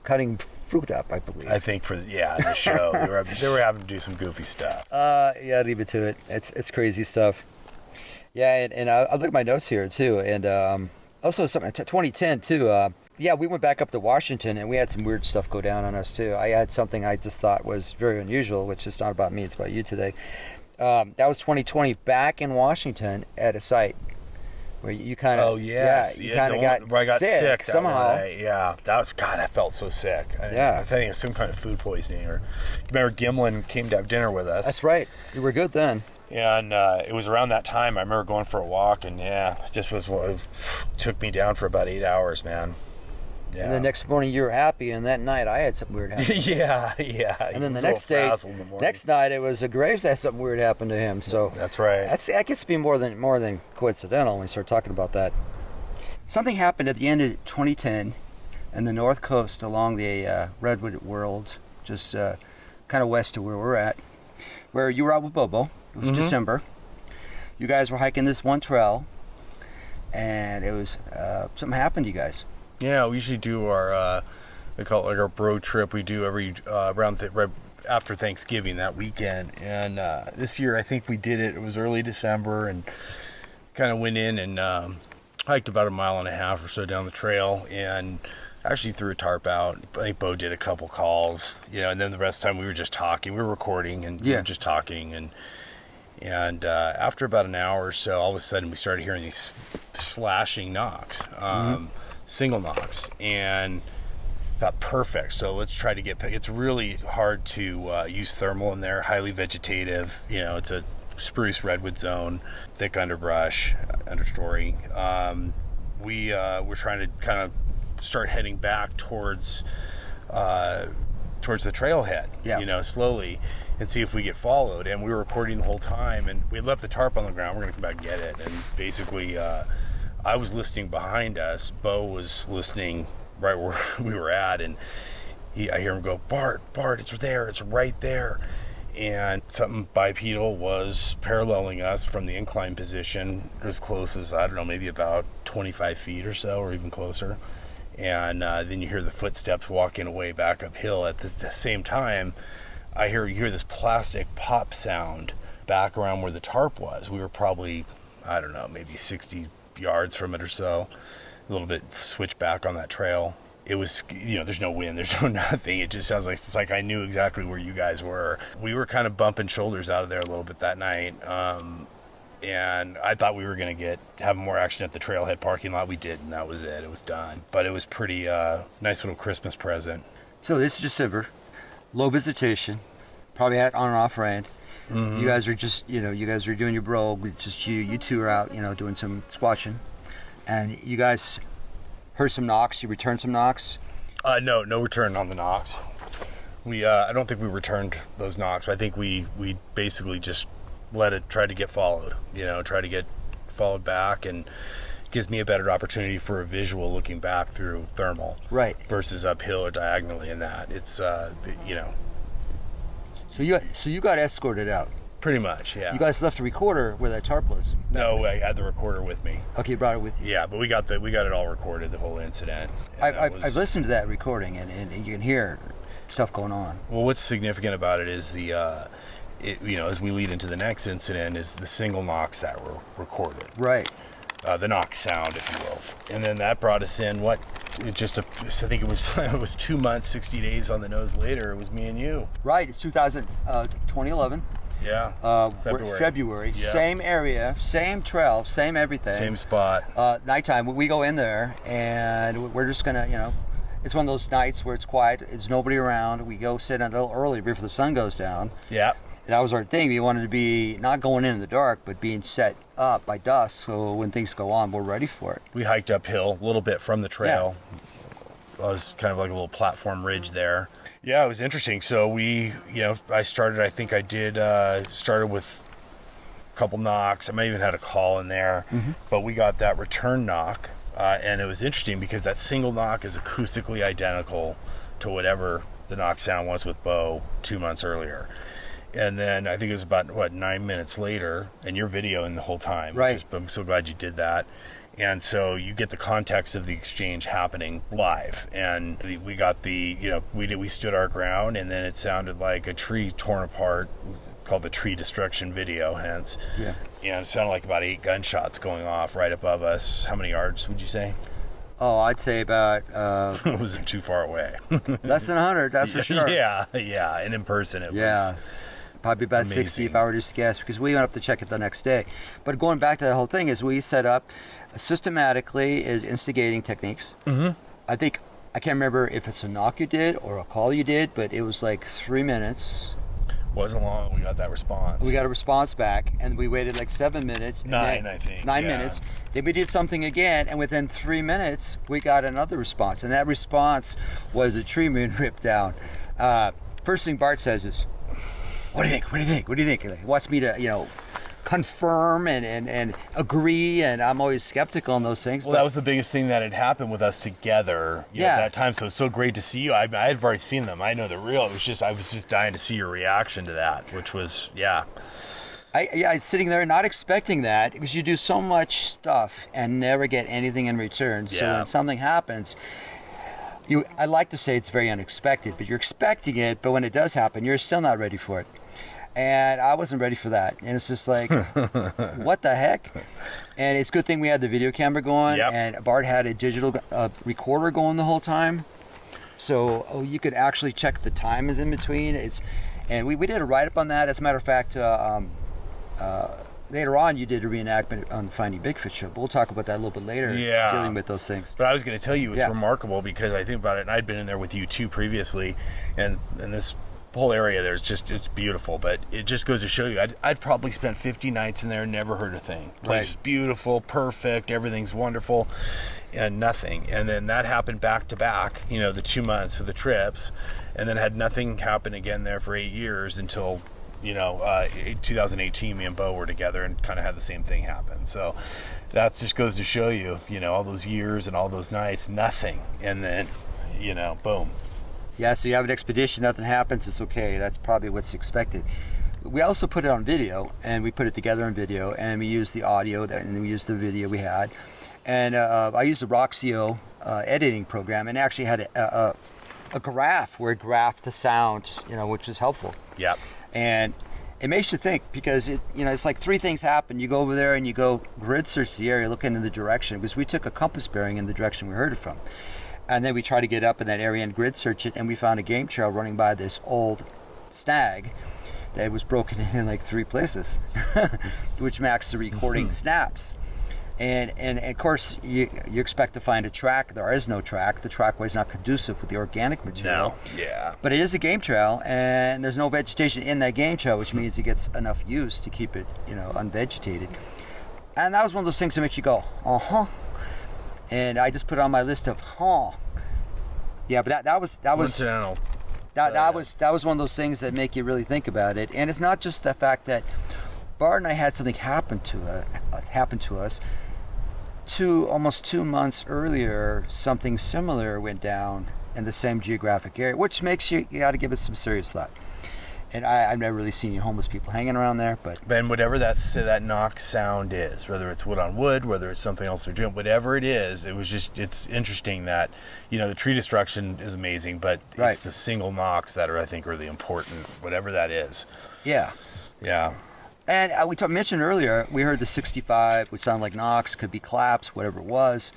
cutting fruit up, I believe. I think the show. they were having to do some goofy stuff. Yeah, leave it to it. It's crazy stuff. Yeah, and I'll look at my notes here, too. And also, something 2010, too. Yeah, we went back up to Washington, and we had some weird stuff go down on us, too. I had something I just thought was very unusual, which is not about me, it's about you today. That was 2020, back in Washington at a site where you kind of... Oh, yes. Yeah, you kind of got sick somehow. Yeah, that was... God, I felt so sick. I think it was some kind of food poisoning. Or remember, Gimlin came to have dinner with us. That's right. You were good then. And it was around that time I remember going for a walk, and just was what took me down for about 8 hours, man. Yeah. And the next morning you were happy, and that night I had something weird happen. yeah. And then the next night it was Graves that had something weird happen to him. So that's right. That gets to be more than coincidental when we start talking about that. Something happened at the end of 2010 in the North Coast along the Redwood World, just kind of west of where we're at, where you were out with Bobo. It was December. You guys were hiking this one trail, and it was something happened to you guys. Yeah, we usually do our we call it like our bro trip. We do every around right after Thanksgiving that weekend. And this year I think we did it. It was early December, and kind of went in and hiked about 1.5 miles or so down the trail, and actually threw a tarp out. I think Bo did a couple calls, and then the rest of the time we were just talking. We were recording, and we were just talking, and after about an hour or so, all of a sudden we started hearing these slashing knocks, single knocks, and thought, perfect. So let's try to it's really hard to use thermal in there, highly vegetative. It's a spruce redwood zone, thick underbrush, understory. We're trying to kind of start heading back towards the trailhead, slowly, and see if we get followed. And we were recording the whole time, and we left the tarp on the ground. We're gonna come back and get it. And basically I was listening behind us, Bo was listening right where we were at, and I hear him go, Bart, it's there, it's right there. And something bipedal was paralleling us from the incline position as close as, I don't know, maybe about 25 feet or so, or even closer. And then you hear the footsteps walking away back uphill. At the same time, you hear this plastic pop sound back around where the tarp was. We were probably, I don't know, maybe 60 yards from it or so, a little bit switch back on that trail. It was, there's no wind, there's no nothing. It just sounds like, it's like I knew exactly where you guys were. We were kind of bumping shoulders out of there a little bit that night. And I thought we were going to have more action at the trailhead parking lot. We did, and that was it. It was done. But it was pretty nice little Christmas present. So this is December, low visitation, probably on and off rain. Mm-hmm. You guys are just, you guys are doing your bro. Just you two are out, doing some squatching, and you guys heard some knocks. You returned some knocks. No return on the knocks. I don't think we returned those knocks. I think we basically just try to get followed. Try to get followed back, and gives me a better opportunity for a visual looking back through thermal, right? Versus uphill or diagonally. In that, it's So you got escorted out. Pretty much, yeah. You guys left the recorder where that tarp was. No, I had the recorder with me. Okay, you brought it with you. Yeah, but we got it all recorded, the whole incident. I've listened to that recording, and you can hear stuff going on. Well, what's significant about it is as we lead into the next incident, is the single knocks that were recorded. Right. The knock sound, if you will. And then that brought us in, I think it was 2 months, 60 days on the nose later, it was me and you. Right, it's 2011. Yeah, February. Yeah. Same area, same trail, same everything. Same spot. Nighttime, we go in there, and we're just going to, it's one of those nights where it's quiet, there's nobody around. We go sit a little early before the sun goes down. Yeah. That was our thing. We wanted to be not going in the dark, but being set up by dusk, so when things go on, we're ready for it. We hiked uphill a little bit from the trail. Yeah. It was kind of like a little platform ridge there. Yeah, it was interesting. So I started with a couple knocks. I might even had a call in there, but we got that return knock, and it was interesting because that single knock is acoustically identical to whatever the knock sound was with Bo 2 months earlier. And then I think it was about 9 minutes later, and you're videoing the whole time. Right. I'm so glad you did that. And so you get the context of the exchange happening live. And we got we stood our ground, and then it sounded like a tree torn apart, called the tree destruction video, hence. Yeah. And it sounded like about 8 gunshots going off right above us. How many yards would you say? Oh, I'd say about... It wasn't too far away. less than 100, that's for sure. Yeah. And in person it was... Probably about amazing. 60 if I were to guess, because we went up to check it the next day. But going back to the whole thing is we set up systematically is instigating techniques. I think, I can't remember if it's a knock you did or a call you did, but it was like 3 minutes. Wasn't long, we got that response. We got a response back, and we waited like 7 minutes. 9, I think. 9 minutes. Then we did something again, and within 3 minutes, we got another response. And that response was a tree being ripped down. First thing Bart says is, what do you think? What do you think? What do you think? He wants me to, confirm and agree, and I'm always skeptical on those things. Well, that was the biggest thing that had happened with us together at that time, so it's so great to see you. I had already seen them. I know the real. I was just dying to see your reaction to that, which was, I sitting there not expecting that, because you do so much stuff and never get anything in return. So when something happens... I like to say it's very unexpected, but you're expecting it, but when it does happen, you're still not ready for it. And I wasn't ready for that. And it's just like, what the heck? And it's a good thing we had the video camera going, and Bart had a digital recorder going the whole time. So you could actually check the time is in between. And we did a write-up on that. As a matter of fact, later on, you did a reenactment on the Finding Bigfoot show, but we'll talk about that a little bit later, dealing with those things. But I was going to tell you, it's remarkable because I think about it, and I'd been in there with you too previously, and this whole area there is it's beautiful, but it just goes to show you, I'd probably spent 50 nights in there and never heard a thing. Place is beautiful, perfect, everything's wonderful, and nothing. And then that happened back to back, the 2 months of the trips, and then had nothing happen again there for 8 years until... 2018, me and Bo were together and kind of had the same thing happen. So that just goes to show you, all those years and all those nights, nothing. And then, boom. Yeah, so you have an expedition, nothing happens, it's okay. That's probably what's expected. We also put it on video, and we put it together in video, and we used the audio, and we used the video we had. And I used the Roxio editing program, and actually had a graph where it graphed the sound, which is helpful. Yep. And it makes you think, because it's like 3 things happen. You go over there and you go grid search the area, looking in the direction, because we took a compass bearing in the direction we heard it from. And then we try to get up in that area and grid search it, and we found a game trail running by this old snag that was broken in like 3 places, which matched the recording snaps. And of course, you expect to find a track. There is no track. The trackway is not conducive with the organic material. No, yeah. But it is a game trail, and there's no vegetation in that game trail, which means it gets enough use to keep it, unvegetated. And that was one of those things that makes you go, And I just put it on my list of, Yeah, but that was incidental. That was one of those things that make you really think about it. And it's not just the fact that Bart and I had something happen to us. Almost 2 months earlier, something similar went down in the same geographic area, which makes you got to give it some serious thought. And I've never really seen any homeless people hanging around there, but And whatever that knock sound is, whether it's wood on wood, whether it's something else they're doing, whatever it is, it's interesting that, the tree destruction is amazing, but it's the single knocks that are, I think, really important, whatever that is. Yeah. Yeah. And we mentioned earlier, we heard the 65, which sounded like knocks, could be claps, whatever it was,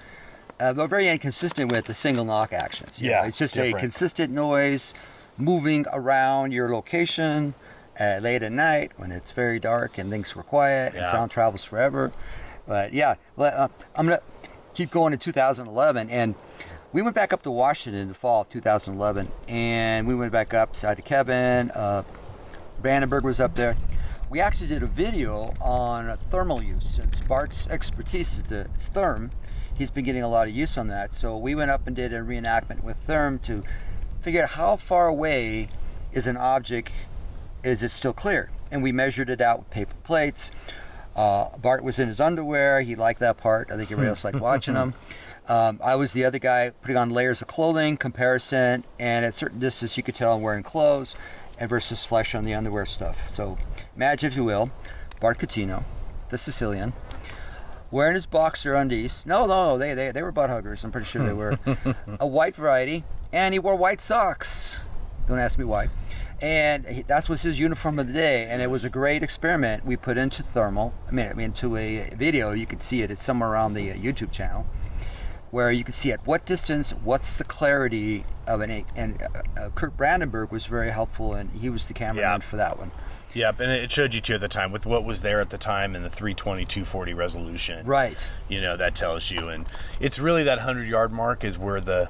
but very inconsistent with the single knock actions. It's just a consistent noise moving around your location late at night when it's very dark and things were quiet and sound travels forever. But I'm going to keep going to 2011. And we went back up to Washington in the fall of 2011. And we went back up beside Kevin. Brandenburg was up there. We actually did a video on thermal use. Since Bart's expertise is the therm, he's been getting a lot of use on that. So we went up and did a reenactment with therm to figure out how far away is an object, is it still clear? And we measured it out with paper plates. Bart was in his underwear. He liked that part. I think everybody else liked watching him. I was the other guy putting on layers of clothing, comparison, and at certain distance you could tell I'm wearing clothes and versus flesh on the underwear stuff. So imagine, if you will, Bart Cutino, the Sicilian, wearing his boxer undies. No, they were butt huggers. I'm pretty sure they were. A white variety, and he wore white socks. Don't ask me why. And that was his uniform of the day, and it was a great experiment we put into thermal. Into a video. You could see it. It's somewhere around the YouTube channel, where you could see at what distance, what's the clarity of an. And Kurt Brandenburg was very helpful, and he was the cameraman for that one. Yep, and it showed you too at the time with what was there at the time and the 320/240 resolution. Right. That tells you, and it's really that 100-yard mark is where the,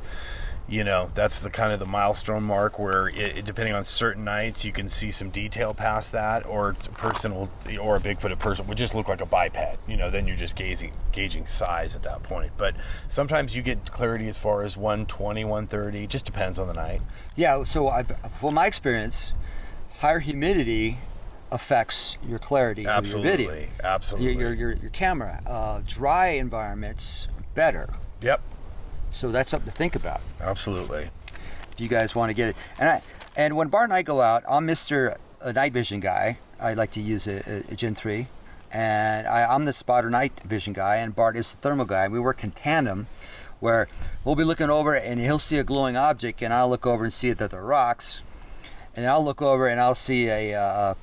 that's the kind of the milestone mark where it depending on certain nights you can see some detail past that, or a big-footed person would just look like a biped. Then you're just gauging size at that point. But sometimes you get clarity as far as 120, 130. Just depends on the night. Yeah. So from my experience, higher humidity affects your clarity of your video. Absolutely. Your camera. Dry environments, better. Yep. So that's something to think about. Absolutely. If you guys want to get it. And when Bart and I go out, I'm Mr. Night Vision guy. I like to use a Gen 3. And I'm the spotter night vision guy, and Bart is the thermal guy. We worked in tandem, where we'll be looking over and he'll see a glowing object, and I'll look over and see that they're rocks. And I'll look over and I'll see a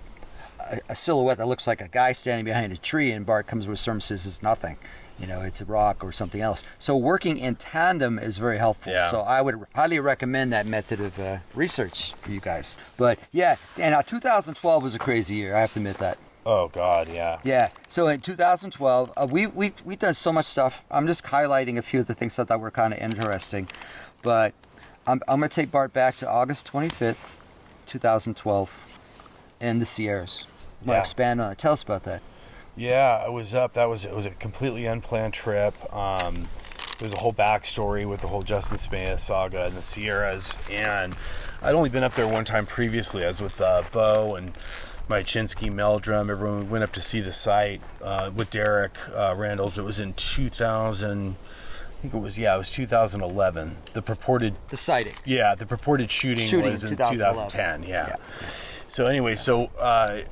silhouette that looks like a guy standing behind a tree, and Bart comes with some says it's nothing. It's a rock or something else. So working in tandem is very helpful. Yeah. So I would highly recommend that method of research for you guys. But yeah, and 2012 was a crazy year. I have to admit that. Oh God, yeah. Yeah. So in 2012, we've done so much stuff. I'm just highlighting a few of the things I thought were kind of interesting. But I'm going to take Bart back to August 25th. 2012 in the Sierras. Want to expand on it? Tell us about that. Yeah, I was up. It was a completely unplanned trip. There's a whole backstory with the whole Justin Smith saga in the Sierras, and I'd only been up there one time previously. I was with Bo and my Chinsky Meldrum. Everyone went up to see the site with Derek Randalls. It was in 2000. I think it was 2011. The sighting. Yeah, the purported shooting was in 2010. Yeah. So anyway, I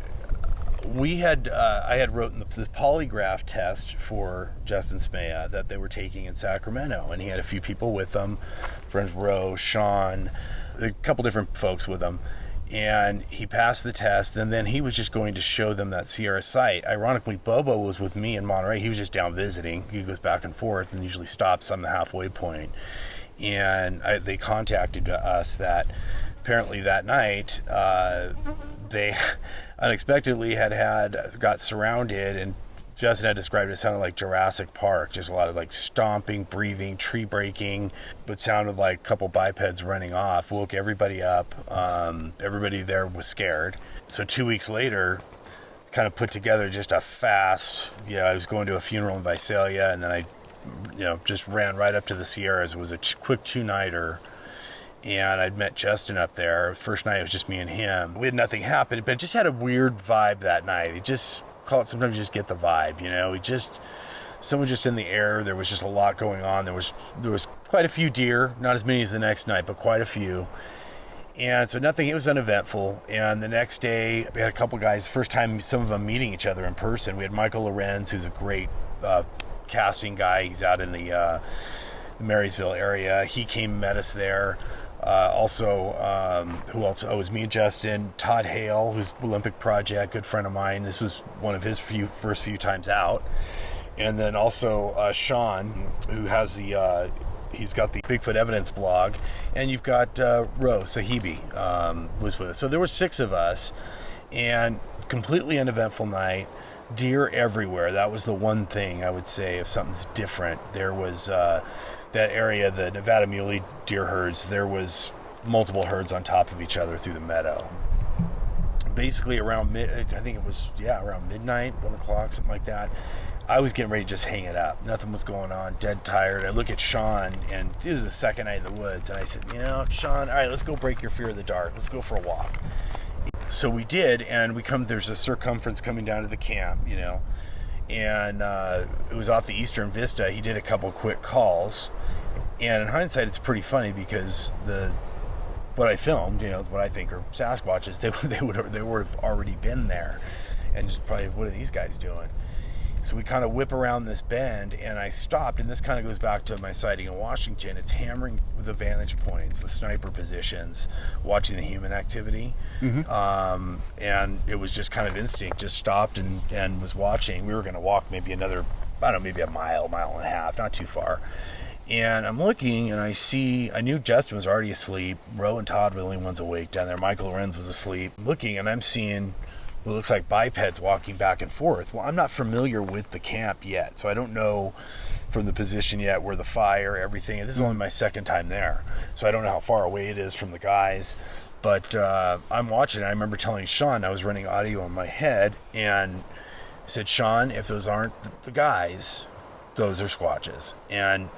had written this polygraph test for Justin Smea that they were taking in Sacramento, and he had a few people with him, friends Roe, Sean, a couple different folks with him. And he passed the test, and then he was just going to show them that Sierra site. Ironically, Bobo was with me in Monterey. He was just down visiting. He goes back and forth and usually stops on the halfway point. And they contacted us that apparently that night they unexpectedly got surrounded, and Justin had described it sounded like Jurassic Park, just a lot of like stomping, breathing, tree breaking, but sounded like a couple bipeds running off. Woke everybody up. Everybody there was scared. So 2 weeks later, kind of put together just a fast, I was going to a funeral in Visalia, and then I just ran right up to the Sierras. It was a quick 2-nighter. And I'd met Justin up there. First night it was just me and him. We had nothing happen, but it just had a weird vibe that night. Sometimes you just get the vibe, someone just in the air. There was just a lot going on. There was quite a few deer, not as many as the next night, but quite a few. And so nothing, it was uneventful. And the next day, we had a couple guys, first time some of them meeting each other in person. We had Michael Lorenz, who's a great casting guy. He's out in the Marysville area. He came and met us there. Who else? Oh, it was me and Justin. Todd Hale, who's Olympic Project, good friend of mine. This was one of his first few times out. And then also Sean, who has he's got the Bigfoot Evidence blog, and you've got Ro Sahibi was with us. So there were 6 of us, and completely uneventful night. Deer everywhere. That was the one thing I would say if something's different. There was that area, the Nevada Muley deer herds, there was multiple herds on top of each other through the meadow. Basically around around midnight, 1 o'clock, something like that. I was getting ready to just hang it up. Nothing was going on, dead tired. I look at Sean, and it was the second night in the woods, and I said, Sean, all right, let's go break your fear of the dark. Let's go for a walk. So we did, and there's a circumference coming down to the camp, and it was off the Eastern Vista. He did a couple quick calls, and in hindsight, it's pretty funny because what I filmed, what I think are Sasquatches, they would have already been there, and just probably, what are these guys doing? So we kind of whip around this bend, and I stopped, and this kind of goes back to my sighting in Washington. It's hammering the vantage points, the sniper positions, watching the human activity. Mm-hmm. And it was just kind of instinct, just stopped and was watching. We were going to walk maybe another, maybe a mile and a half, not too far. And I'm looking, and I knew Justin was already asleep. Ro and Todd were the only ones awake down there. Michael Lorenz was asleep. I'm looking, and I'm seeing what looks like bipeds walking back and forth. Well, I'm not familiar with the camp yet, so I don't know from the position yet where the fire, everything. And this is only my second time there, so I don't know how far away it is from the guys. But I'm watching. I remember telling Sean, I was running audio in my head, and I said, Sean, if those aren't the guys, those are Squatches. And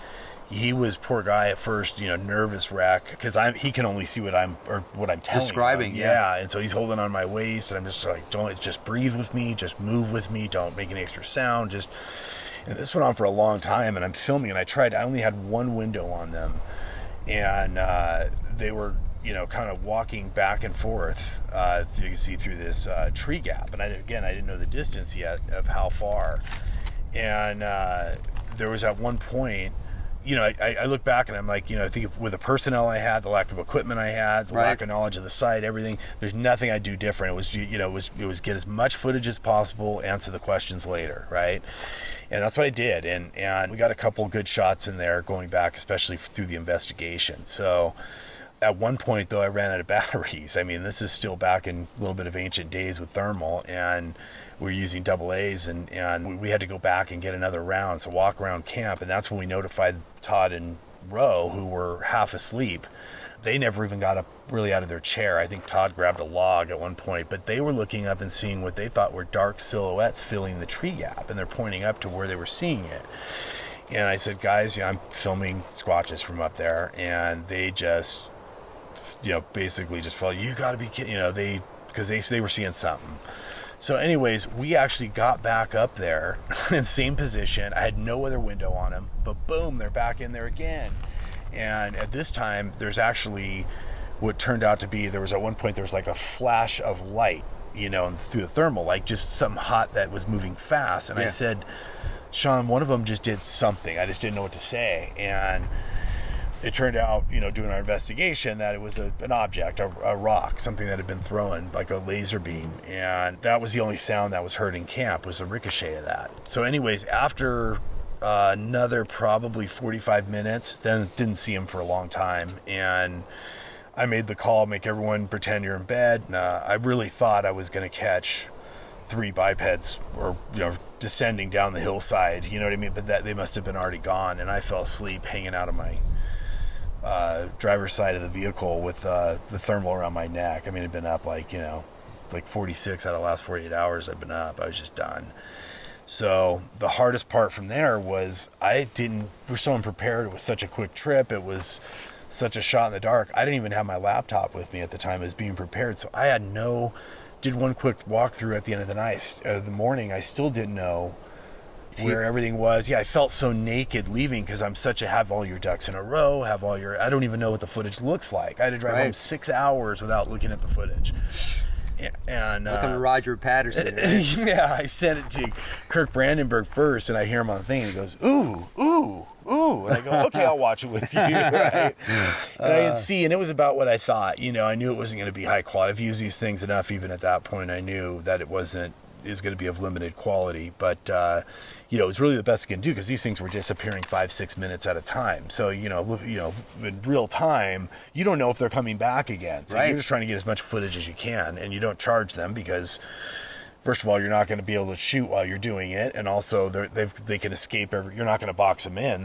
he was, poor guy at first, nervous wreck, because he can only see what I'm telling describing him. Yeah, and so he's holding on my waist, and I'm just like, just breathe with me, just move with me, don't make any extra sound, and this went on for a long time, and I'm filming, and I only had one window on them, and they were, kind of walking back and forth, you can see through this tree gap, and I didn't know the distance yet of how far, and there was at one point, I look back and I'm like, I think with the personnel I had, the lack of equipment I had, the lack of knowledge of the site, everything, there's nothing I'd do different. It was get as much footage as possible, answer the questions later, right? And that's what I did. And we got a couple good shots in there going back, especially through the investigation. So at one point, though, I ran out of batteries. I mean, this is still back in a little bit of ancient days with thermal, and we were using AA's, and we had to go back and get another round, so walk around camp, and that's when we notified Todd and Ro, who were half asleep. They never even got up really out of their chair. I think Todd grabbed a log at one point, but they were looking up and seeing what they thought were dark silhouettes filling the tree gap, and they're pointing up to where they were seeing it. And I said, guys, I'm filming Squatches from up there, and they just, basically just felt, you got to be kidding, because they were seeing something. So anyways, we actually got back up there in the same position. I had no other window on them, but boom, they're back in there again. And at this time, there's actually what turned out to be, there was at one point, there was like a flash of light, through the thermal, like just something hot that was moving fast. And I said, Sean, one of them just did something. I just didn't know what to say. And it turned out, doing our investigation, that it was an object, a rock, something that had been thrown, like a laser beam. And that was the only sound that was heard in camp, was a ricochet of that. So anyways, after another probably 45 minutes, then didn't see him for a long time. And I made the call, make everyone pretend you're in bed. I really thought I was going to catch 3 bipeds or, descending down the hillside, you know what I mean? But that they must have been already gone. And I fell asleep hanging out of my driver's side of the vehicle with the thermal around my neck. I mean, it'd been up like 46 out of the last 48 hours I've been up. I was just done. So the hardest part from there was we're so unprepared. It was such a quick trip. It was such a shot in the dark. I didn't even have my laptop with me at the time as being prepared. So I did one quick walkthrough at the end of the night, the morning. I still didn't know, where everything was. Yeah, I felt so naked leaving because I'm have all your ducks in a row, I don't even know what the footage looks like. I had to drive home 6 hours without looking at the footage. And welcome to Roger Patterson. Right? Yeah, I sent it to Kirk Brandenburg first, and I hear him on the thing, and he goes, ooh, ooh, ooh. And I go, okay, I'll watch it with you, right? And I didn't see, and it was about what I thought. You know, I knew it wasn't going to be high quality. I've used these things enough, even at that point, I knew that it is going to be of limited quality. But, you know, it was really the best it can do because these things were disappearing 5-6 minutes at a time. So, you know, in real time, you don't know if they're coming back again. So you're just trying to get as much footage as you can, and you don't charge them because, first of all, you're not going to be able to shoot while you're doing it, and also they can escape. You're not going to box them in.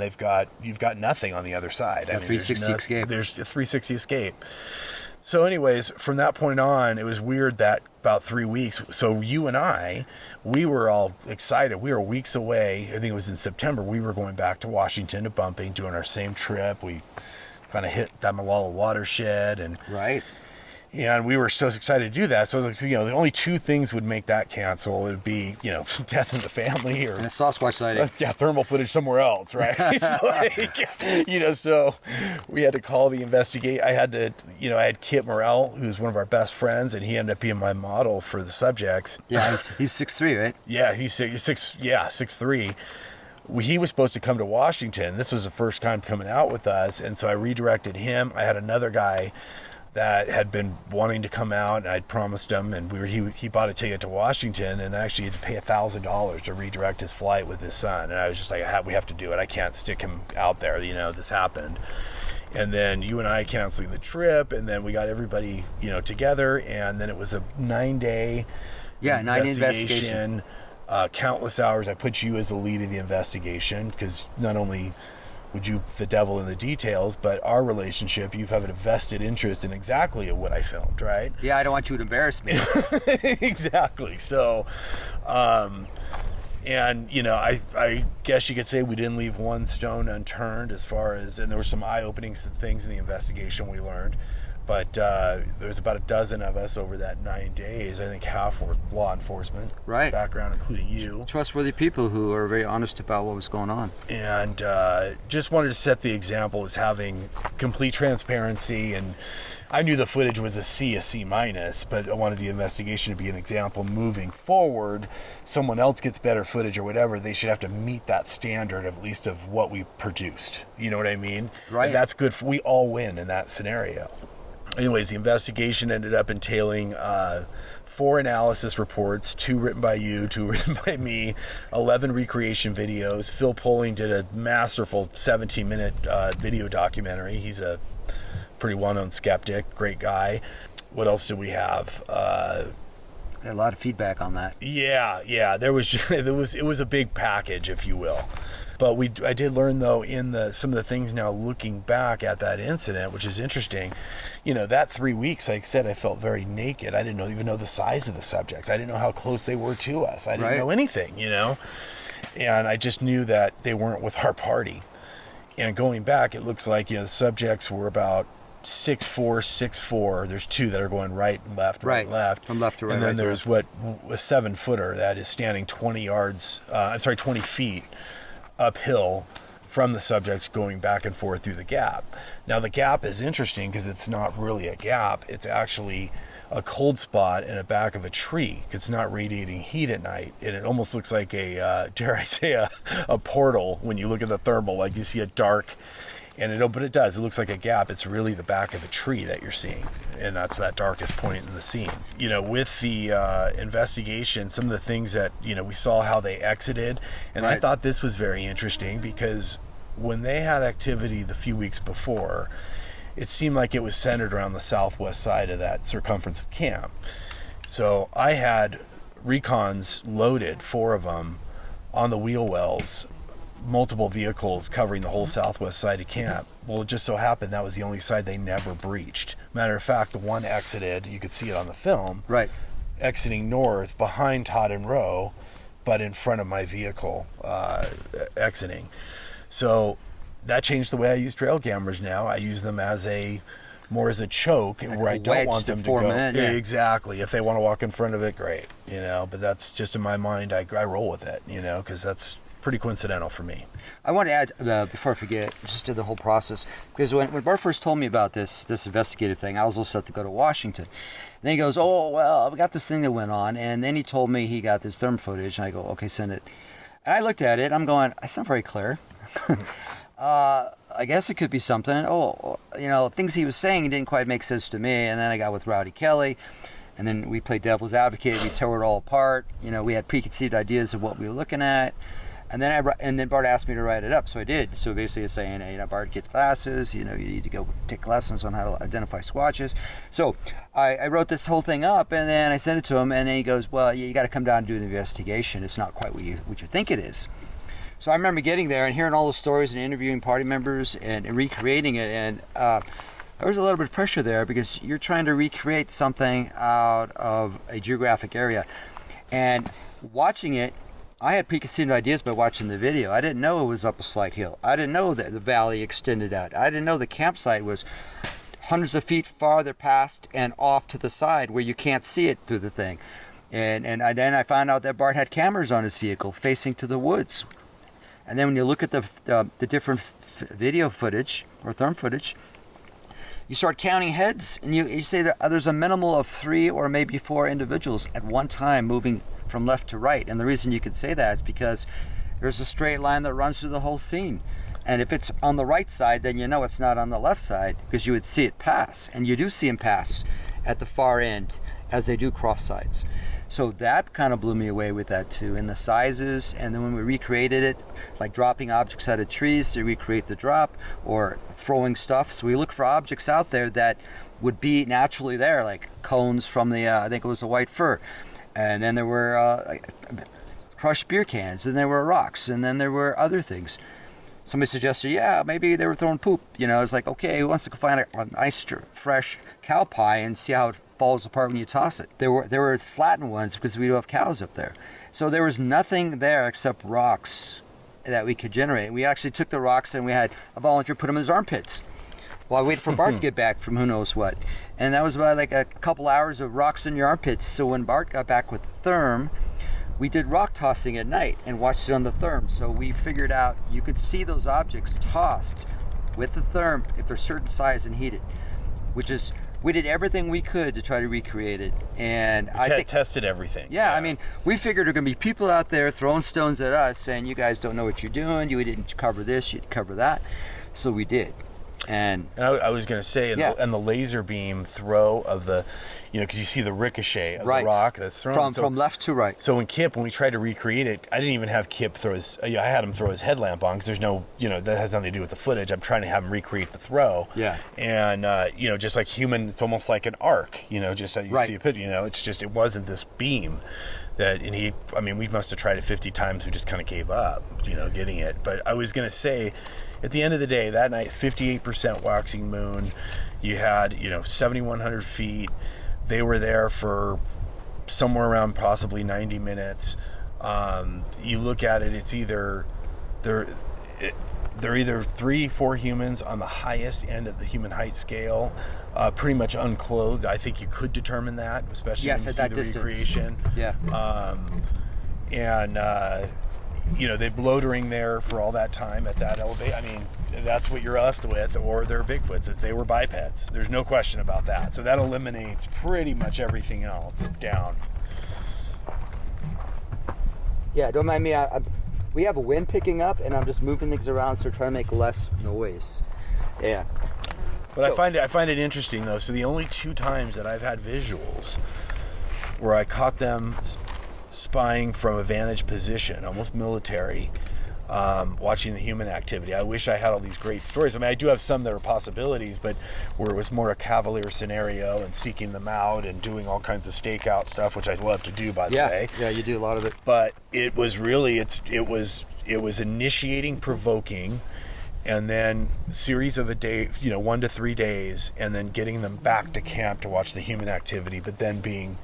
You've got nothing on the other side. A 360 escape. There's a 360 escape. So anyways, from that point on, it was weird that about 3 weeks, so you and I, we were all excited. We were weeks away. I think it was in September. We were going back to Washington to bumping, doing our same trip. We kind of hit that Malala watershed. And we were so excited to do that. So I was like, you know, the only two things would make that cancel. It would be, you know, death in the family or... And a Sasquatch sighting. Yeah, thermal footage somewhere else, right? You know, so we had to call the investigate. I had Kit Morrell, who's one of our best friends, and he ended up being my model for the subjects. Yeah, he's 6'3", right? Yeah, he's 6'3". He was supposed to come to Washington. This was the first time coming out with us, and so I redirected him. I had another guy that had been wanting to come out, and I'd promised him, and he bought a ticket to Washington, and actually had to pay $1,000 to redirect his flight with his son. And I was just like, we have to do it. I can't stick him out there. You know, this happened. And then you and I canceling the trip, and then we got everybody, you know, together, and then it was a 9-day investigation. Countless hours. I put you as the lead of the investigation because not only would you the devil in the details, but our relationship, you have a vested interest in exactly what I filmed, right? Yeah, I don't want you to embarrass me. Exactly. So, and, you know, I guess you could say we didn't leave one stone unturned as far as, and there were some eye-opening things in the investigation we learned. But there was about a dozen of us over that 9 days. I think half were law enforcement background, including you. Trustworthy people who are very honest about what was going on. And just wanted to set the example as having complete transparency. And I knew the footage was a C minus, but I wanted the investigation to be an example moving forward. Someone else gets better footage or whatever, they should have to meet that standard at least of what we produced. You know what I mean? Right. And that's good. We all win in that scenario. Anyways, the investigation ended up entailing 4 analysis reports, 2 written by you, 2 written by me, 11 recreation videos. Phil Poling did a masterful 17-minute video documentary. He's a pretty well-known skeptic, great guy. What else did we have? A lot of feedback on that. Yeah. It was a big package, if you will. But I did learn, though, in some of the things now looking back at that incident, which is interesting. You know, that 3 weeks, like I said, I felt very naked. I didn't even know the size of the subjects. I didn't know how close they were to us. I didn't know anything, you know. And I just knew that they weren't with our party. And going back, it looks like, you know, the subjects were about 6'4", 6'4". There's 2 that are going right and left, right and left. From left to right. And then there's a 7-footer that is standing 20 feet uphill from the subjects going back and forth through the gap. Now the gap is interesting because it's not really a gap. It's actually a cold spot in the back of a tree. It's not radiating heat at night. And it almost looks like a portal when you look at the thermal, like you see a dark, but it does. It looks like a gap. It's really the back of a tree that you're seeing. And that's that darkest point in the scene. You know, with the investigation, some of the things that, you know, we saw how they exited. And I thought this was very interesting because when they had activity the few weeks before, it seemed like it was centered around the southwest side of that circumference of camp. So I had recons loaded, 4 of them, on the wheel wells, multiple vehicles covering the whole southwest side of camp. Well, it just so happened that was the only side they never breached. Matter of fact, the one exited, you could see it on the film, exiting north behind Todd and Rowe, but in front of my vehicle exiting. So that changed the way I use trail cameras now. I use them more as a choke, like where I don't want them to go. Exactly. If they want to walk in front of it, great. You know, but that's just in my mind. I roll with it. You know, because that's pretty coincidental for me. I want to add, before I forget, just to the whole process, because when Bart first told me about this investigative thing, I was all set to go to Washington. And then he goes, oh, well, we got this thing that went on, and then he told me he got this therm footage, and I go, okay, send it. And I looked at it, I'm going, that's not very clear. I guess it could be something. Things he was saying didn't quite make sense to me, and then I got with Rowdy Kelly, and then we played devil's advocate, we tore it all apart, we had preconceived ideas of what we were looking at. And then Bart asked me to write it up, so I did. So basically, it's saying, hey, Bart, get glasses. You need to go take lessons on how to identify squatches. So I wrote this whole thing up, and then I sent it to him, and then he goes, well, you got to come down and do an investigation. It's not quite what you think it is. So I remember getting there and hearing all the stories and interviewing party members and recreating it, and there was a little bit of pressure there because you're trying to recreate something out of a geographic area, and watching it. I had preconceived ideas by watching the video. I didn't know it was up a slight hill. I didn't know that the valley extended out. I didn't know the campsite was hundreds of feet farther past and off to the side where you can't see it through the thing. And then I found out that Bart had cameras on his vehicle facing to the woods. And then when you look at the different video footage or therm footage, you start counting heads, and you say that there's a minimal of 3 or maybe 4 individuals at one time moving from left to right. And the reason you could say that is because there's a straight line that runs through the whole scene. And if it's on the right side, then you know it's not on the left side, because you would see it pass. And you do see them pass at the far end as they do cross sides. So that kind of blew me away with that too, and the sizes. And then when we recreated it, like dropping objects out of trees to recreate the drop, or throwing stuff. So we look for objects out there that would be naturally there, like cones from the, I think it was a white fir. And then there were crushed beer cans, and there were rocks, and then there were other things. Somebody suggested, yeah, maybe they were throwing poop. It's like, okay, who wants to go find a nice, fresh cow pie and see how it falls apart when you toss it? There were flattened ones because we do have cows up there. So there was nothing there except rocks that we could generate. We actually took the rocks, and we had a volunteer put them in his armpits while I waited for Bart to get back from who knows what. And that was about like a couple hours of rocks in your armpits. So when Bart got back with the therm, we did rock tossing at night and watched it on the therm. So we figured out you could see those objects tossed with the therm if they're certain size and heated, which is, we did everything we could to try to recreate it. And I think tested everything. Yeah, I mean, we figured there were going to be people out there throwing stones at us saying, you guys don't know what you're doing, you didn't cover this, you didn't cover that. So we did. And I was going to say, and the laser beam throw of the, because you see the ricochet of the rock that's thrown. From left to right. So when we tried to recreate it, I didn't even have Kip throw his, I had him throw his headlamp on, because there's no, that has nothing to do with the footage. I'm trying to have him recreate the throw. Yeah. And, just like human, it's almost like an arc, just how you see a pit, it's just, it wasn't this beam. We must have tried it 50 times, we just kind of gave up, getting it. But I was going to say, at the end of the day, that night, 58% waxing moon, you had, 7,100 feet. They were there for somewhere around possibly 90 minutes. You look at it, it's either, they're either 3-4 humans on the highest end of the human height scale, pretty much unclothed. I think you could determine that, especially when you see the recreation. Yeah. They've bloatering there for all that time at that elevation. That's what you're left with, or they're Bigfoots. They were bipeds. There's no question about that. So that eliminates pretty much everything else down. Yeah, don't mind me. We have a wind picking up, and I'm just moving things around, so trying to make less noise. Yeah. But I find it interesting, though. So the only 2 times that I've had visuals where I caught them spying from a vantage position, almost military, watching the human activity. I wish I had all these great stories. I do have some that are possibilities, but where it was more a cavalier scenario and seeking them out and doing all kinds of stakeout stuff, which I love to do, by the way. Yeah, you do a lot of it. But it was really, it was initiating, provoking, and then series of a day, 1 to 3 days, and then getting them back to camp to watch the human activity, but then being,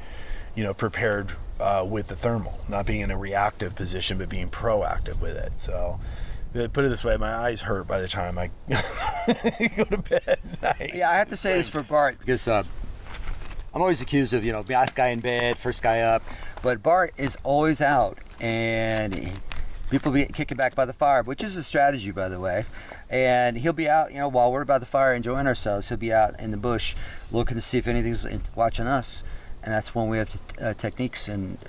prepared with the thermal, not being in a reactive position, but being proactive with it. So, put it this way, my eyes hurt by the time I go to bed at night. Yeah, I have to say this for Bart, because I'm always accused of, last guy in bed, first guy up. But Bart is always out, and People be kicking back by the fire, which is a strategy, by the way. And he'll be out, while we're by the fire enjoying ourselves, he'll be out in the bush looking to see if anything's watching us. And that's when we have techniques. And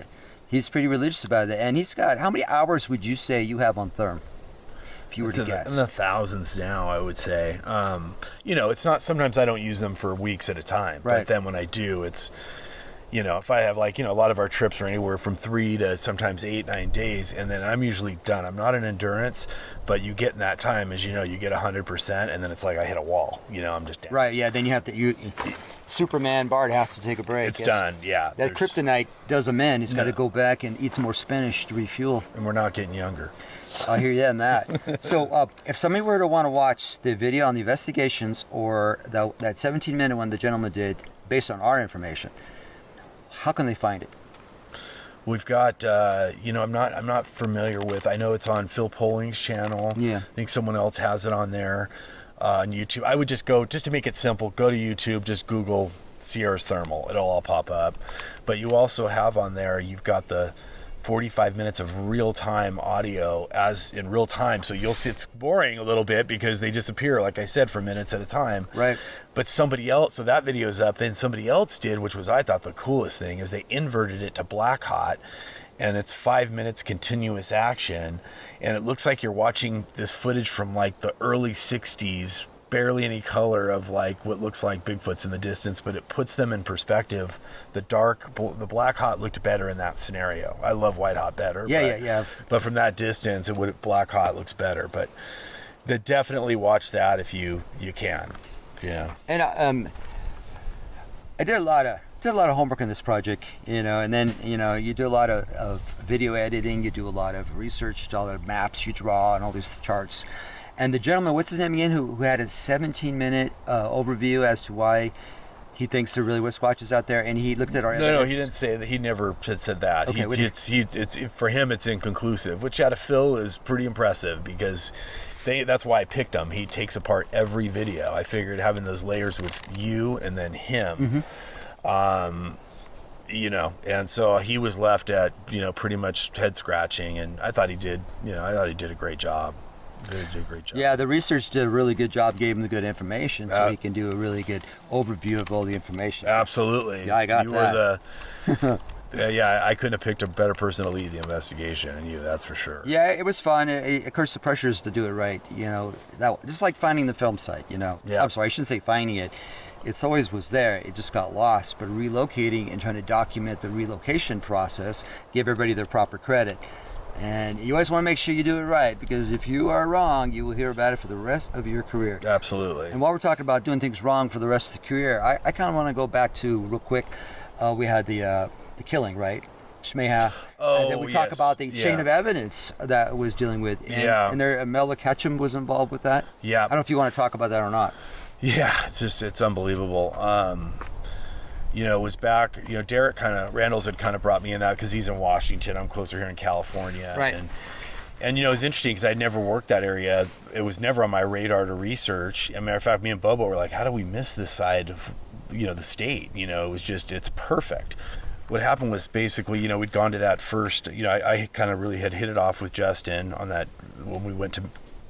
he's pretty religious about it. And he's got, how many hours would you say you have on Therm? If you were to guess. In the thousands now, I would say. It's not, sometimes I don't use them for weeks at a time. Right. But then when I do, it's, if I have a lot of our trips are anywhere from 3 to sometimes 8-9 days, and then I'm usually done. I'm not an endurance, but you get in that time, as you get 100%, and then it's like I hit a wall. I'm just down. Right, yeah, then you have to, Superman Bart has to take a break. It's done, yeah. That kryptonite does him in. He's got to go back and eat some more spinach to refuel. And we're not getting younger. I hear you on that. So if somebody were to want to watch the video on the investigations or that 17-minute one the gentleman did based on our information, how can they find it? We've got, I'm not familiar with. I know it's on Phil Polling's channel. Yeah. I think someone else has it on there on YouTube. I would just to make it simple, go to YouTube, just Google Sierra's Thermal. It'll all pop up. But you also have on there, you've got the 45 minutes of real-time audio as in real time. So you'll see it's boring a little bit because they disappear, like I said, for minutes at a time. Right. But somebody else, so that video's up, then somebody else did, which was, I thought, the coolest thing, is they inverted it to black hot, and it's 5 minutes continuous action, and it looks like you're watching this footage from the early 60s, barely any color of what looks like Bigfoot's in the distance, but it puts them in perspective. The black hot looked better in that scenario. I love white hot better. Yeah. But from that distance, black hot looks better. But definitely watch that if you can. Yeah. And I did a lot of homework on this project, and then you do a lot of video editing, you do a lot of research, a lot of maps you draw, and all these charts. And the gentleman, what's his name again, who had a 17-minute overview as to why he thinks there really was Squatches out there, and he looked at our evidence. No, he didn't say that. He never said that. Okay, for him, it's inconclusive, which out of Phil is pretty impressive because that's why I picked him. He takes apart every video. I figured having those layers with you and then him, and so he was left at pretty much head scratching, and I thought he did. I did a great job. Did a great job. Yeah, the research did a really good job, gave him the good information, so he can do a really good overview of all the information. Absolutely. Yeah, I got that. I couldn't have picked a better person to lead the investigation than you, that's for sure. Yeah, it was fun. Of course, the pressure is to do it right. Just like finding the film site. Yeah. I'm sorry, I shouldn't say finding it. It's always was there. It just got lost. But relocating and trying to document the relocation process, give everybody their proper credit. And you always want to make sure you do it right, because if you are wrong, you will hear about it for the rest of your career. Absolutely. And while we're talking about doing things wrong for the rest of the career, I kind of want to go back to, real quick, we had the killing, right? Shmeha. And then we talk about the chain of evidence that was dealing with. And there, Melba Ketchum was involved with that. Yeah. I don't know if you want to talk about that or not. Yeah, it's unbelievable. It was back, Derek Randall's had kind of brought me in that because he's in Washington. I'm closer here in California. Right. And it was interesting because I'd never worked that area. It was never on my radar to research. As a matter of fact, me and Bobo were like, how do we miss this side of, the state? It was just, it's perfect. What happened was basically, we'd gone to that first, I kind of really had hit it off with Justin on that when we went to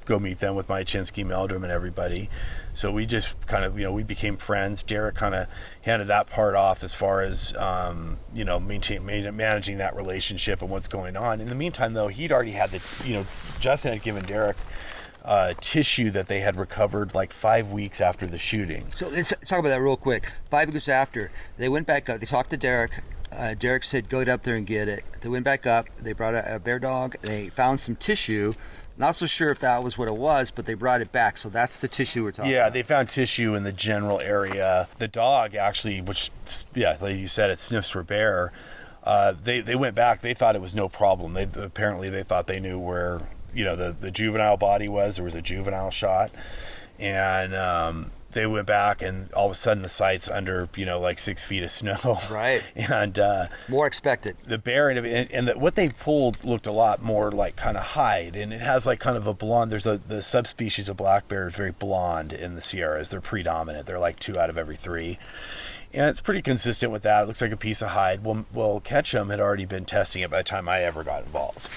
go meet them with Mychinsky, Meldrum, and everybody. So we just kind of, we became friends. Derek kind of handed that part off as far as, managing that relationship and what's going on. In the meantime, though, he'd already had Justin had given Derek tissue that they had recovered 5 weeks after the shooting. So let's talk about that real quick. 5 weeks after, they went back up. They talked to Derek. Derek said, go up there and get it. They went back up. They brought a bear dog. They found some tissue. Not so sure if that was what it was, but they brought it back. So that's the tissue we're talking about. Yeah, they found tissue in the general area. The dog actually, which, like you said, it sniffs for bear. They went back. They thought it was no problem. They thought they knew where, the juvenile body was. There was a juvenile shot. And they went back, and all of a sudden the site's under 6 feet of snow. Right. And more expected. The bear and what they pulled looked a lot more like kind of hide, and it has kind of a blonde. There's the subspecies of black bear is very blonde in the Sierras. They're predominant. They're 2 out of every 3. And it's pretty consistent with that. It looks like a piece of hide. Well, Ketchum had already been testing it by the time I ever got involved.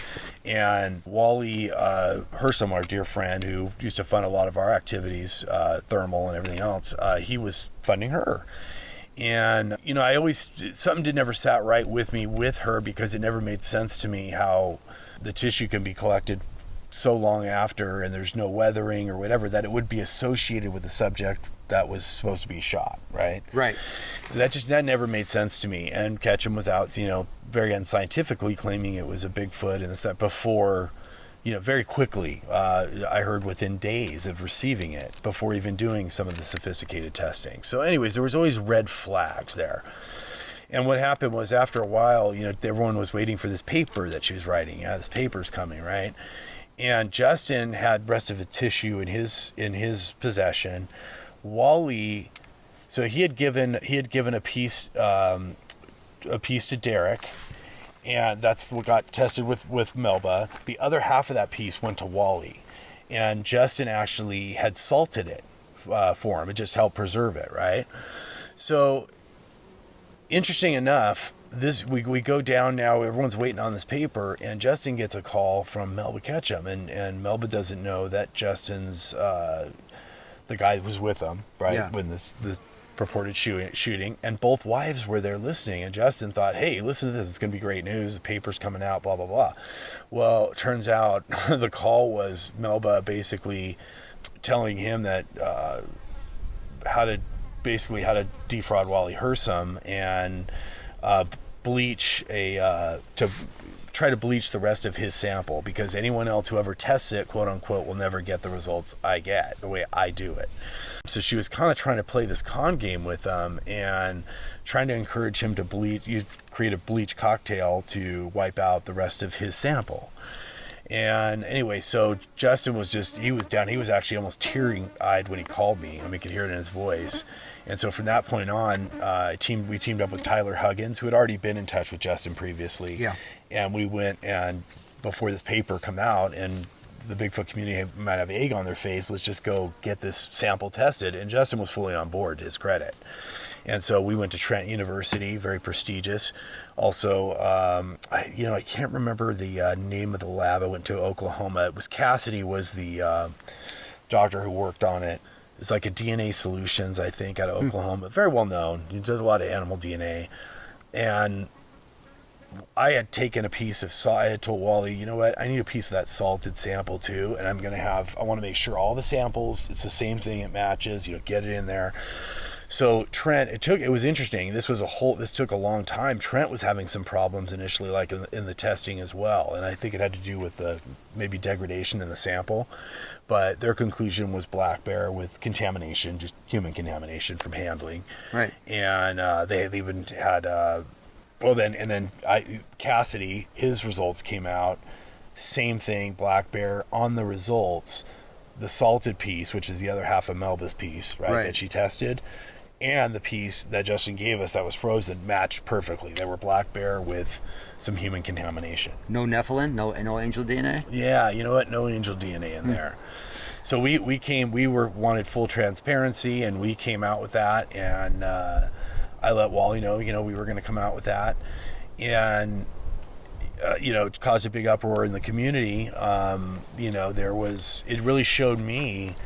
And Wally Hersom, our dear friend who used to fund a lot of our activities, thermal and everything else, he was funding her. And, you know, something never sat right with me with her, because it never made sense to me how the tissue can be collected so long after and there's no weathering or whatever, that it would be associated with the subject that was supposed to be shot, right? Right. So that never made sense to me. And Ketchum was out, you know, very unscientifically claiming it was a Bigfoot and this, that, before, you know, very quickly, I heard within days of receiving it, before even doing some of the sophisticated testing. So anyways, there was always red flags there. And what happened was, after a while, you know, everyone was waiting for this paper that she was writing. Yeah, this paper's coming, right? And Justin had rest of the tissue in his possession. Wally, so he had given a piece to Derek, and that's what got tested with Melba. The other half of that piece went to Wally, and Justin actually had salted it for him. It just helped preserve it, right? So, interesting enough, we go down now, everyone's waiting on this paper, and Justin gets a call from Melba Ketchum, and Melba doesn't know that Justin's the guy was with them, right? Yeah. When the purported shooting, and both wives were there listening, and Justin thought, hey, listen to this, it's going to be great news, the paper's coming out, blah, blah, blah. Well, it turns out the call was Melba basically telling him that how to defraud Wally Hersom and try to bleach the rest of his sample, because anyone else who ever tests it, quote unquote, will never get the results I get the way I do it. So she was kind of trying to play this con game with him and trying to encourage him to create a bleach cocktail to wipe out the rest of his sample. And anyway, so Justin was down. He was actually almost teary-eyed when he called me. I mean, you could hear it in his voice. And so from that point on, we teamed up with Tyler Huggins, who had already been in touch with Justin previously. Yeah. And we went, and before this paper come out, and the Bigfoot community might have egg on their face, let's just go get this sample tested. And Justin was fully on board, to his credit. And so we went to Trent University, very prestigious. Also, I can't remember the name of the lab. I went to Oklahoma. It was Cassidy was the doctor who worked on it. It's like a DNA Solutions, I think, out of Oklahoma. Very well known. He does a lot of animal DNA. And I had taken a piece of salt. I had told Wally, you know what? I need a piece of that salted sample too. And I want to make sure all the samples, it's the same thing, it matches, get it in there. So Trent, it was interesting. This took a long time. Trent was having some problems initially, like in the testing as well. And I think it had to do with the maybe degradation in the sample. But their conclusion was black bear with contamination, just human contamination from handling. Right. And they had even had, Cassidy, his results came out. Same thing, black bear. On the results, the salted piece, which is the other half of Melba's piece, right, that she tested, and the piece that Justin gave us that was frozen matched perfectly. They were black bear with some human contamination. No Nephilim? No angel DNA? Yeah, you know what? No angel DNA in there. So we wanted full transparency, and we came out with that, and I let Wally know, we were going to come out with that, and it caused a big uproar in the community. It really showed me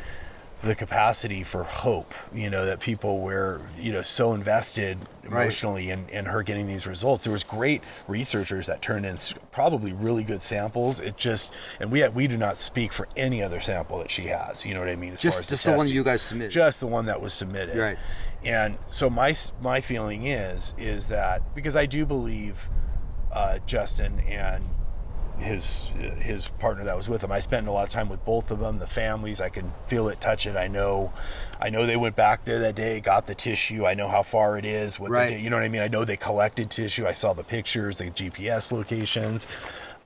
the capacity for hope, that people were, so invested emotionally in her getting these results. There was great researchers that turned in probably really good samples. And we do not speak for any other sample that she has, you know what I mean? As just far as the one you guys submitted. Just the one that was submitted. Right. And so my feeling is that, because I do believe Justin and his partner that was with him, I spent a lot of time with both of them, the families. I can feel it, touch it. I know they went back there that day, got the tissue. I know how far it is. Right. You know what I mean? I know they collected tissue. I saw the pictures, the GPS locations.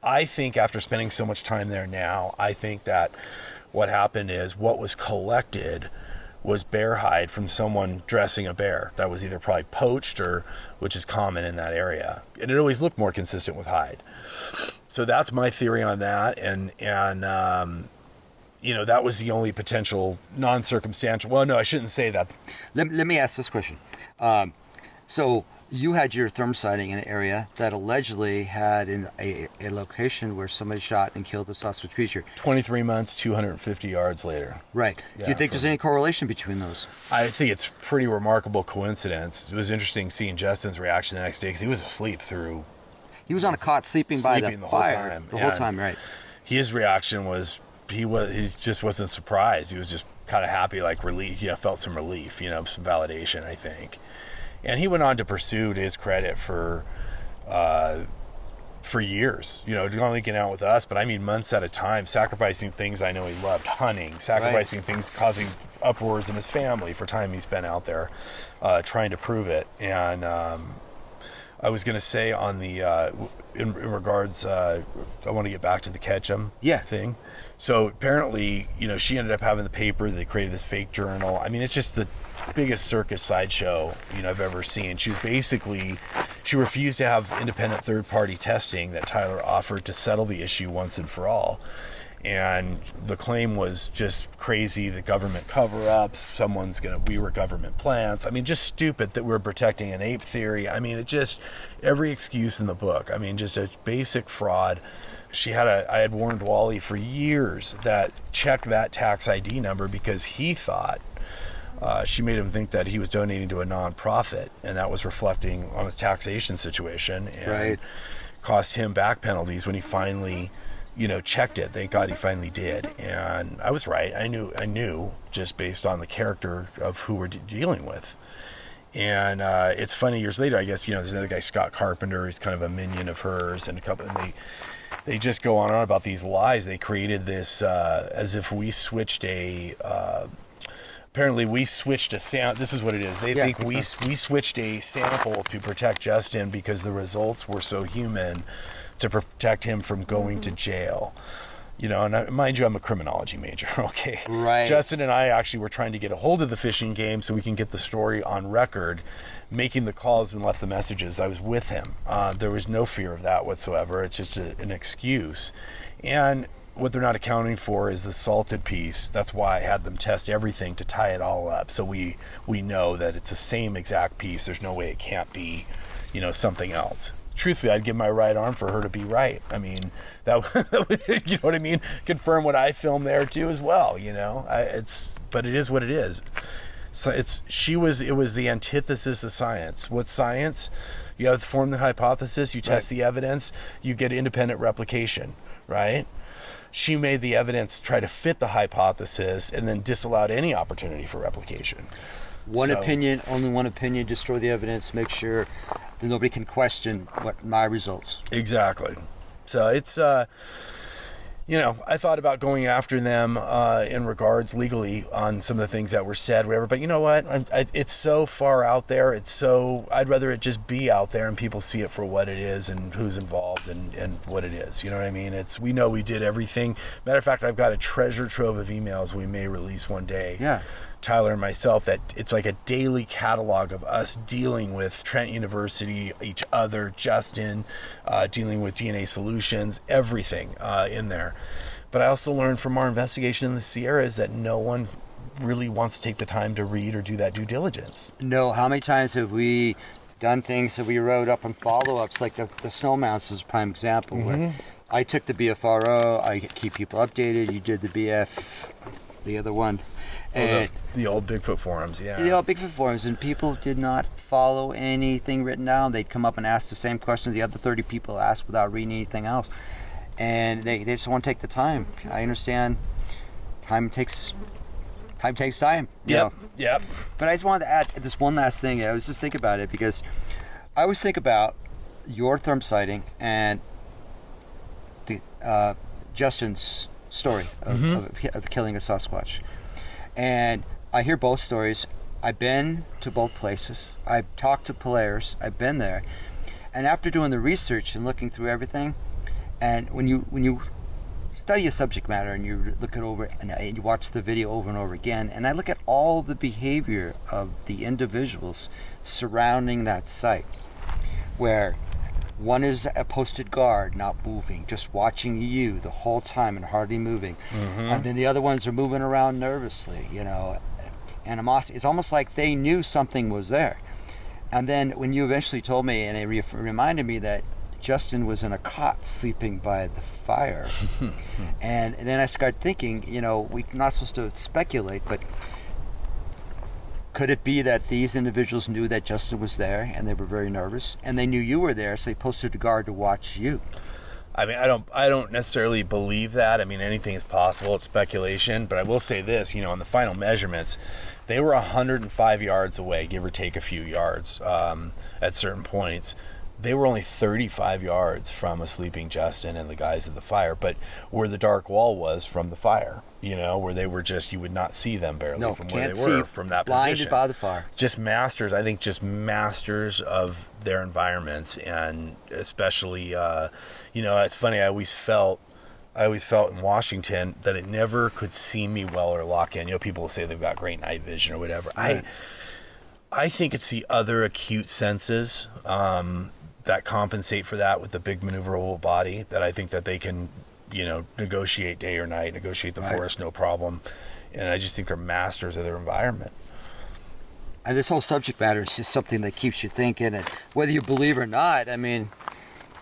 I think after spending so much time there now, I think that what happened is what was collected was bear hide from someone dressing a bear that was either probably poached, or which is common in that area. And it always looked more consistent with hide. So that's my theory on that. And that was the only potential non-circumstantial. Well, no, I shouldn't say that. Let me ask this question. So You had your therm sighting in an area that allegedly had a location where somebody shot and killed a Sasquatch creature. 23 months, 250 yards later. Right. Yeah, Do you think there's any correlation between those? I think it's pretty remarkable coincidence. It was interesting seeing Justin's reaction the next day because he was asleep through. He was on a cot sleeping by the whole fire time. the whole time, right? His reaction was he just wasn't surprised. He was just kind of happy, like relief. Felt some relief, some validation, I think. And he went on to pursue, to his credit, for years. Not only getting out with us, but I mean months at a time, sacrificing things I know he loved, hunting, sacrificing things, causing uproars in his family for time he spent out there, trying to prove it. And I was going to say on the in regards, I want to get back to the Ketchum thing. So apparently, she ended up having the paper. They created this fake journal. I mean, it's just the biggest circus sideshow I've ever seen. She refused to have independent third-party testing that Tyler offered to settle the issue once and for all. And the claim was just crazy, the government cover-ups, we were government plants. I mean, just stupid that we're protecting an ape theory. I mean, it just, every excuse in the book. I mean, just a basic fraud. I had warned Wally for years that check that tax ID number because he thought she made him think that he was donating to a nonprofit, and that was reflecting on his taxation situation and cost him back penalties when he finally checked it. Thank God he finally did. And I was right. I knew just based on the character of who we're dealing with. And it's funny, years later, I guess, there's another guy, Scott Carpenter, he's kind of a minion of hers, and they just go on and on about these lies. They created this as if we switched apparently we switched a sample. This is what it is. They think we switched a sample to protect Justin because the results were so human, to protect him from going to jail. And mind you, I'm a criminology major, okay? Right. Justin and I actually were trying to get a hold of the phishing game so we can get the story on record, making the calls and left the messages. I was with him. There was no fear of that whatsoever. It's just an excuse. And what they're not accounting for is the salted piece. That's why I had them test everything to tie it all up. So we know that it's the same exact piece. There's no way it can't be, something else. Truthfully, I'd give my right arm for her to be right. I mean, that would, you know what I mean? Confirm what I filmed there too as well, but it is what it is. So it was the antithesis of science. What's science? You have to form the hypothesis, you test the evidence, you get independent replication, right? She made the evidence try to fit the hypothesis and then disallowed any opportunity for replication. Only one opinion, destroy the evidence, make sure that nobody can question my results. Exactly. So it's, I thought about going after them in regards legally on some of the things that were said, whatever. But you know what? It's so far out there. I'd rather it just be out there and people see it for what it is and who's involved and what it is. You know what I mean? We know we did everything. Matter of fact, I've got a treasure trove of emails we may release one day. Yeah. Tyler and myself, that it's like a daily catalog of us dealing with Trent University, each other, Justin, dealing with DNA Solutions, everything in there. But I also learned from our investigation in the Sierras that no one really wants to take the time to read or do that due diligence. No, how many times have we done things that we wrote up on follow-ups, like the Snow Mounds is a prime example, where I took the BFRO, I keep people updated, you did the BF, the other one. And the old Bigfoot forums, yeah. The old Bigfoot forums, and people did not follow anything written down. They'd come up and ask the same question the other 30 people asked without reading anything else. And they just want to take the time. I understand time takes time. Yep. But I just wanted to add this one last thing. I was just thinking about it because I always think about your therm sighting and the Justin's story of killing a Sasquatch. And I hear both stories. I've been to both places. I've talked to players. I've been there. And after doing the research and looking through everything, and when you study a subject matter and you look it over and you watch the video over and over again, and I look at all the behavior of the individuals surrounding that site, where one is a posted guard, not moving, just watching you the whole time and hardly moving. And then the other ones are moving around nervously, animosity. It's almost like they knew something was there. And then when you eventually told me, and it reminded me that Justin was in a cot sleeping by the fire. And then I started thinking, we're not supposed to speculate, but could it be that these individuals knew that Justin was there and they were very nervous, and they knew you were there, so they posted a guard to watch you? I mean, I don't necessarily believe that. I mean, anything is possible. It's speculation. But I will say this, on the final measurements, they were 105 yards away, give or take a few yards at certain points. They were only 35 yards from a sleeping Justin and the guys at the fire, but where the dark wall was from the fire, where they were just, you would not see them barely from where they were from that blinded position. By the fire. Just masters, I think just masters of their environments, and especially, it's funny, I always felt in Washington that it never could see me well or lock in. People say they've got great night vision or whatever. Right. I think it's the other acute senses that compensate for that with the big maneuverable body, that I think that they can, negotiate day or night, negotiate the forest, no problem. And I just think they're masters of their environment. And this whole subject matter is just something that keeps you thinking, and whether you believe or not, I mean,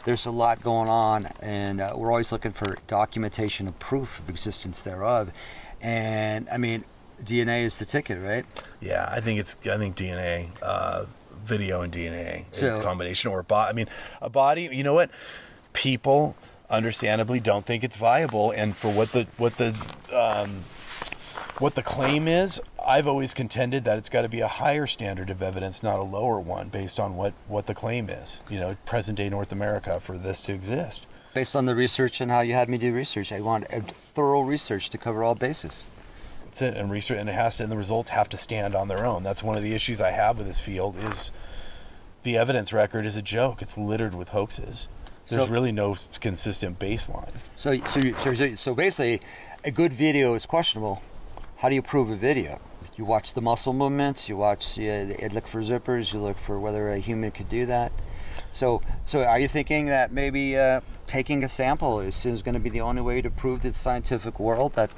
there's a lot going on, and we're always looking for documentation of proof of existence thereof. And I mean, DNA is the ticket, right? Yeah, I think DNA, video and DNA, so, a combination, or a body. You know what? People understandably don't think it's viable, and for what the claim is, I've always contended that it's got to be a higher standard of evidence, not a lower one, based on what the claim is. Present day North America, for this to exist. Based on the research and how you had me do research, I want thorough research to cover all bases. It, and research, and the results have to stand on their own. That's one of the issues I have with this field, is the evidence record is a joke. It's littered with hoaxes. There's really no consistent baseline. So basically, a good video is questionable. How do you prove a video? You watch the muscle movements. You watch. You look for zippers. You look for whether a human could do that. So are you thinking that maybe taking a sample is going to be the only way to prove to the scientific world that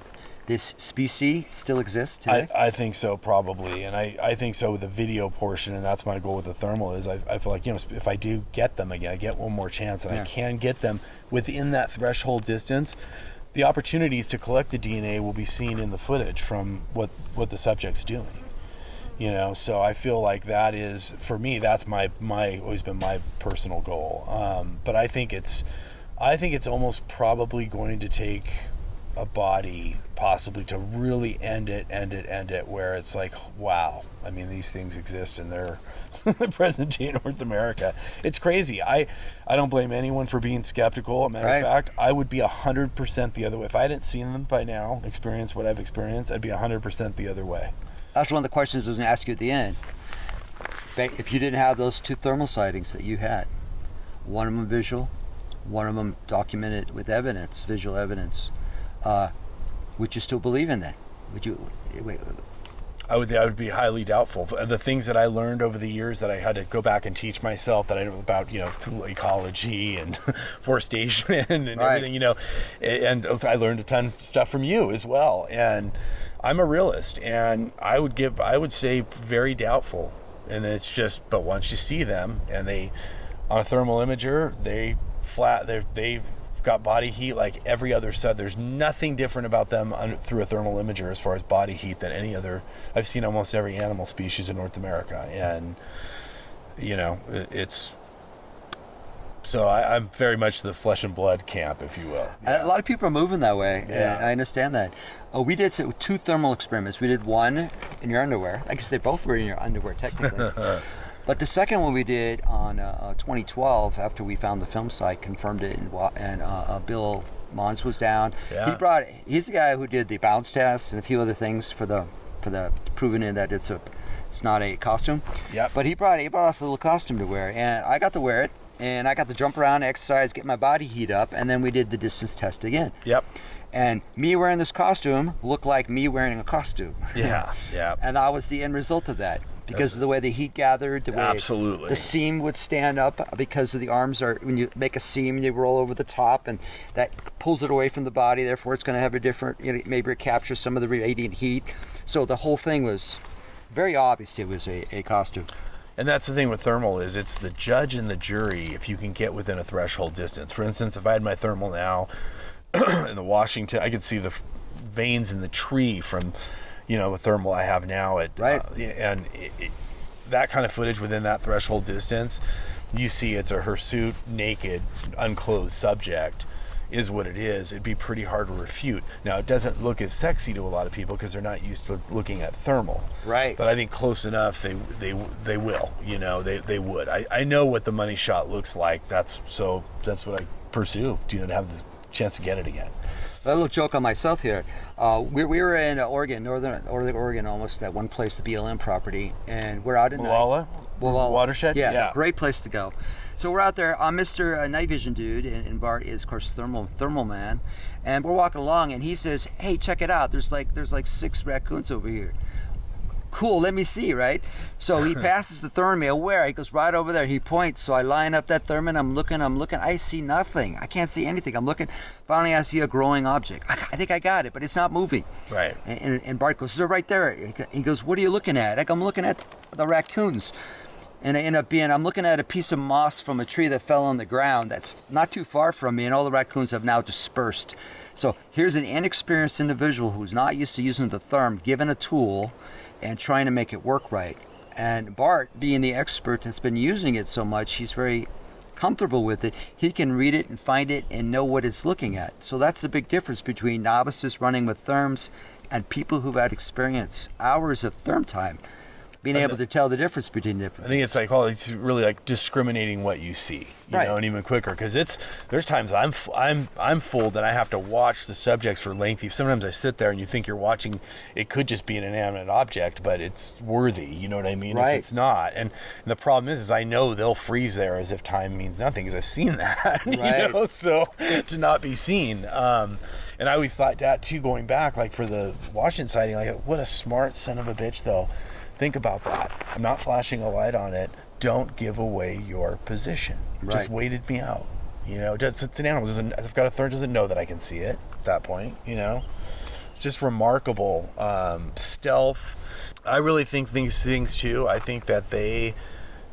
this species still exists today? I think so, probably. And I think so with the video portion, and that's my goal with the thermal, is I feel like, if I do get them again, I get one more chance, and I can get them within that threshold distance, the opportunities to collect the DNA will be seen in the footage from what the subject's doing. So I feel like that is, for me, that's my always been my personal goal. But I think it's almost probably going to take a body possibly to really end it where it's like, wow, I mean, these things exist and they're present day in North America. It's crazy. I don't blame anyone for being skeptical. As a matter of fact, I would be 100% the other way. If I hadn't seen them by now, experienced what I've experienced, I'd be 100% the other way. That's one of the questions I was going to ask you at the end. If you didn't have those two thermal sightings that you had, one of them visual, one of them documented with evidence, visual evidence, would you still believe in that? Would you? Wait. I would be highly doubtful. The things that I learned over the years that I had to go back and teach myself, that I know about, ecology and forestation and everything, and I learned a ton of stuff from you as well. And I'm a realist, and I would say very doubtful. And it's just, but once you see them, and they, on a thermal imager, they've got body heat like every other sub. There's nothing different about them through a thermal imager as far as body heat than any other. I've seen almost every animal species in North America, and it's so I'm very much the flesh and blood camp, if you will. Yeah. A lot of people are moving that way. Yeah. I understand that. We did two thermal experiments. We did one in your underwear. I guess they both were in your underwear technically. But the second one we did on 2012, after we found the film site, confirmed it, and Bill Mons was down. Yeah. He's the guy who did the bounce test and a few other things for the proving in that it's not a costume. Yeah. But he brought us a little costume to wear, and I got to wear it, and I got to jump around, exercise, get my body heat up, and then we did the distance test again. Yep. And me wearing this costume looked like me wearing a costume. Yeah. Yeah. And that was the end result of that. Because of the way the heat gathered, the way absolutely the seam would stand up, because of the arms are, when you make a seam, they roll over the top, and that pulls it away from the body. Therefore, it's going to have a different, maybe it captures some of the radiant heat. So the whole thing was very obvious. It was a costume. And that's the thing with thermal is it's the judge and the jury if you can get within a threshold distance. For instance, if I had my thermal now in the Washington, I could see the veins in the tree from, a thermal I have now at Right. That kind of footage within that threshold distance, you see it's a hirsute, naked, unclothed subject is what it is. It'd be pretty hard to refute. Now, it doesn't look as sexy to a lot of people because they're not used to looking at thermal. Right. But I think close enough, they will. They would. I know what the money shot looks like. That's what I pursue. To have the chance to get it again. A little joke on myself here. We were in Oregon, northern Oregon, almost that one place, the BLM property, and we're out at night. Watershed? Yeah, great place to go. So we're out there. I'm Mr. Night Vision dude, and Bart is, of course, thermal man. And we're walking along, and he says, "Hey, check it out. There's like 6 raccoons over here." Cool, let me see, right? So he passes the thermal. Where? He goes right over there. He points. So I line up that thermal. I'm looking. I see nothing. I can't see anything. I'm looking. Finally, I see a growing object. I think I got it, but it's not moving. Right. And Bart goes, "They're right there." He goes, "What are you looking at?" I'm looking at the raccoons. And I end up I'm looking at a piece of moss from a tree that fell on the ground that's not too far from me, and all the raccoons have now dispersed. So here's an inexperienced individual who's not used to using the therm, given a tool and trying to make it work right. And Bart, being the expert that's been using it so much, he's very comfortable with it. He can read it and find it and know what it's looking at. So that's the big difference between novices running with therms and people who've had experience, hours of therm time, being able to tell the difference between different. I think it's really like discriminating what you see, and even quicker, because there's times I'm fooled and I have to watch the subjects for lengthy. Sometimes I sit there and you think you're watching, it could just be an inanimate object, but it's worthy. You know what I mean? Right. If it's not, and the problem is I know they'll freeze there as if time means nothing because I've seen that. Right. So to not be seen. And I always thought that too, going back, like for the Washington sighting, like what a smart son of a bitch though. Think about that. I'm not flashing a light on it. Don't give away your position. Right. Just waited me out. It's an animal. I've got a third, doesn't know that I can see it at that point. Just remarkable stealth. I really think these things too. I think that they,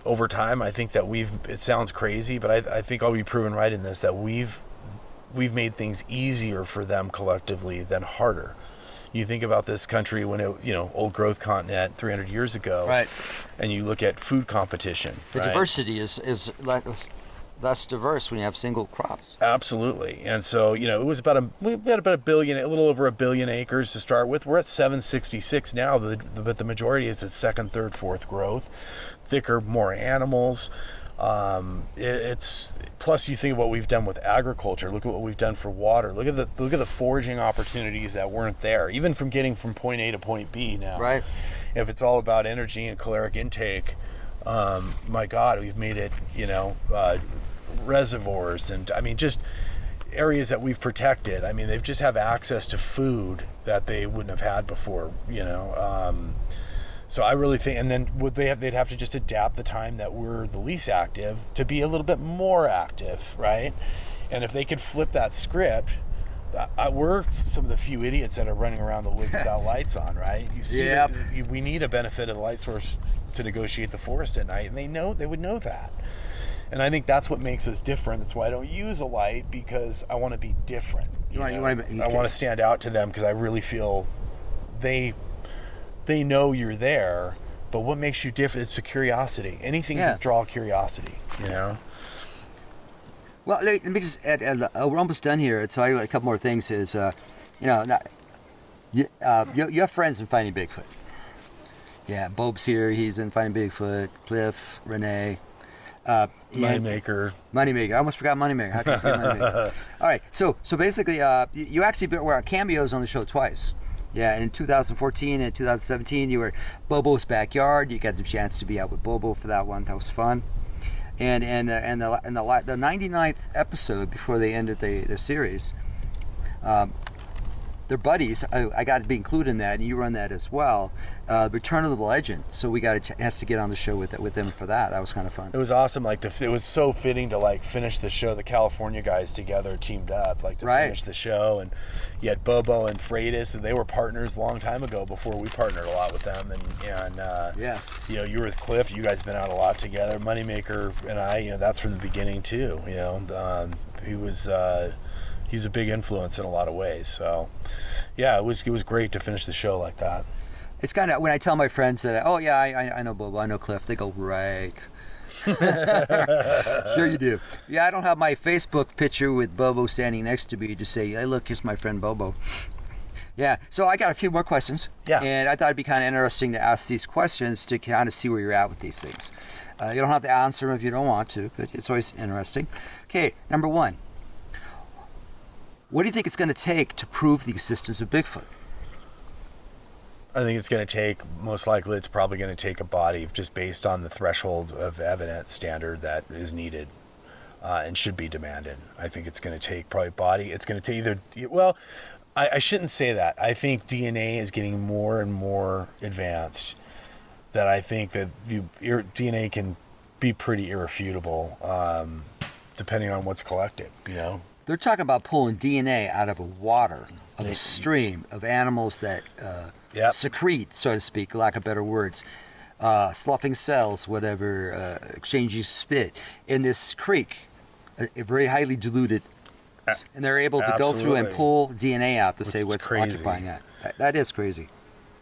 over time, I think that it sounds crazy, but I think I'll be proven right in this, that we've made things easier for them collectively than harder. You think about this country when old growth continent 300 years ago, right? And you look at food competition. The diversity is less diverse when you have single crops. Absolutely. And so we had about a billion, a little over a billion acres to start with. We're at 766 now, but the majority is at second, third, fourth growth. Thicker, more animals. It's plus you think of what we've done with agriculture. Look at what we've done for water. Look at the foraging opportunities that weren't there, even from getting from point A to point B now. Right. If it's all about energy and caloric intake, my God, we've made it. Reservoirs and just areas that we've protected. They just have access to food that they wouldn't have had before. So I really think, and then they'd have to just adapt the time that we're the least active to be a little bit more active, right? And if they could flip that script, we're some of the few idiots that are running around the woods without lights on, right? You see, yep. We need a benefit of the light source to negotiate the forest at night, and they would know that. And I think that's what makes us different. That's why I don't use a light, because I want to be different. I want to stand out to them because I really feel they know you're there, but what makes you different? It's the curiosity. Anything to draw curiosity, Well, let me just add, we're almost done here. So a couple more things is, you have friends in Finding Bigfoot. Yeah, Bob's here. He's in Finding Bigfoot. Cliff, Renee. Moneymaker. I almost forgot Moneymaker. How can I forget Moneymaker? All right, so basically, you actually were cameos on the show twice. Yeah, in 2014 and 2017, you were Bobo's backyard. You got the chance to be out with Bobo for that one. That was fun. And the 99th episode before they ended the series, they're buddies. I got to be included in that, and you run that as well. Return of the Legend. So we got a chance to get on the show with them for that. That was kind of fun. It was awesome. Like it was so fitting to like finish the show. The California guys together teamed up like to finish the show, and you had Bobo and Freitas, and they were partners a long time ago before we partnered a lot with them. And yes, you know, you were with Cliff. You guys been out a lot together. Moneymaker and I, you know, that's from the beginning too. You know, he was. He's a big influence in a lot of ways. So, yeah, it was great to finish the show like that. It's kind of when I tell my friends that, oh yeah, I know Bobo, I know Cliff. They go, right. Sure you do. Yeah, I don't have my Facebook picture with Bobo standing next to me to say, hey, look, here's my friend Bobo. Yeah, so I got a few more questions. Yeah. And I thought it'd be kind of interesting to ask these questions to kind of see where you're at with these things. You don't have to answer them if you don't want to, but it's always interesting. Okay, number one. What do you think it's going to take to prove the existence of Bigfoot? I think it's going to take, most likely it's probably going to take a body just based on the threshold of evidence standard that is needed and should be demanded. I think it's going to take probably body. It's going to take either, well, I shouldn't say that. I think DNA is getting more and more advanced, that I think that DNA can be pretty irrefutable depending on what's collected, you know? They're talking about pulling DNA out of a water, of a stream, of animals that secrete, so to speak, lack of better words, sloughing cells, whatever, exchanging spit in this creek, a very highly diluted, and they're able to go through and pull DNA out to say what's occupying that. That is crazy.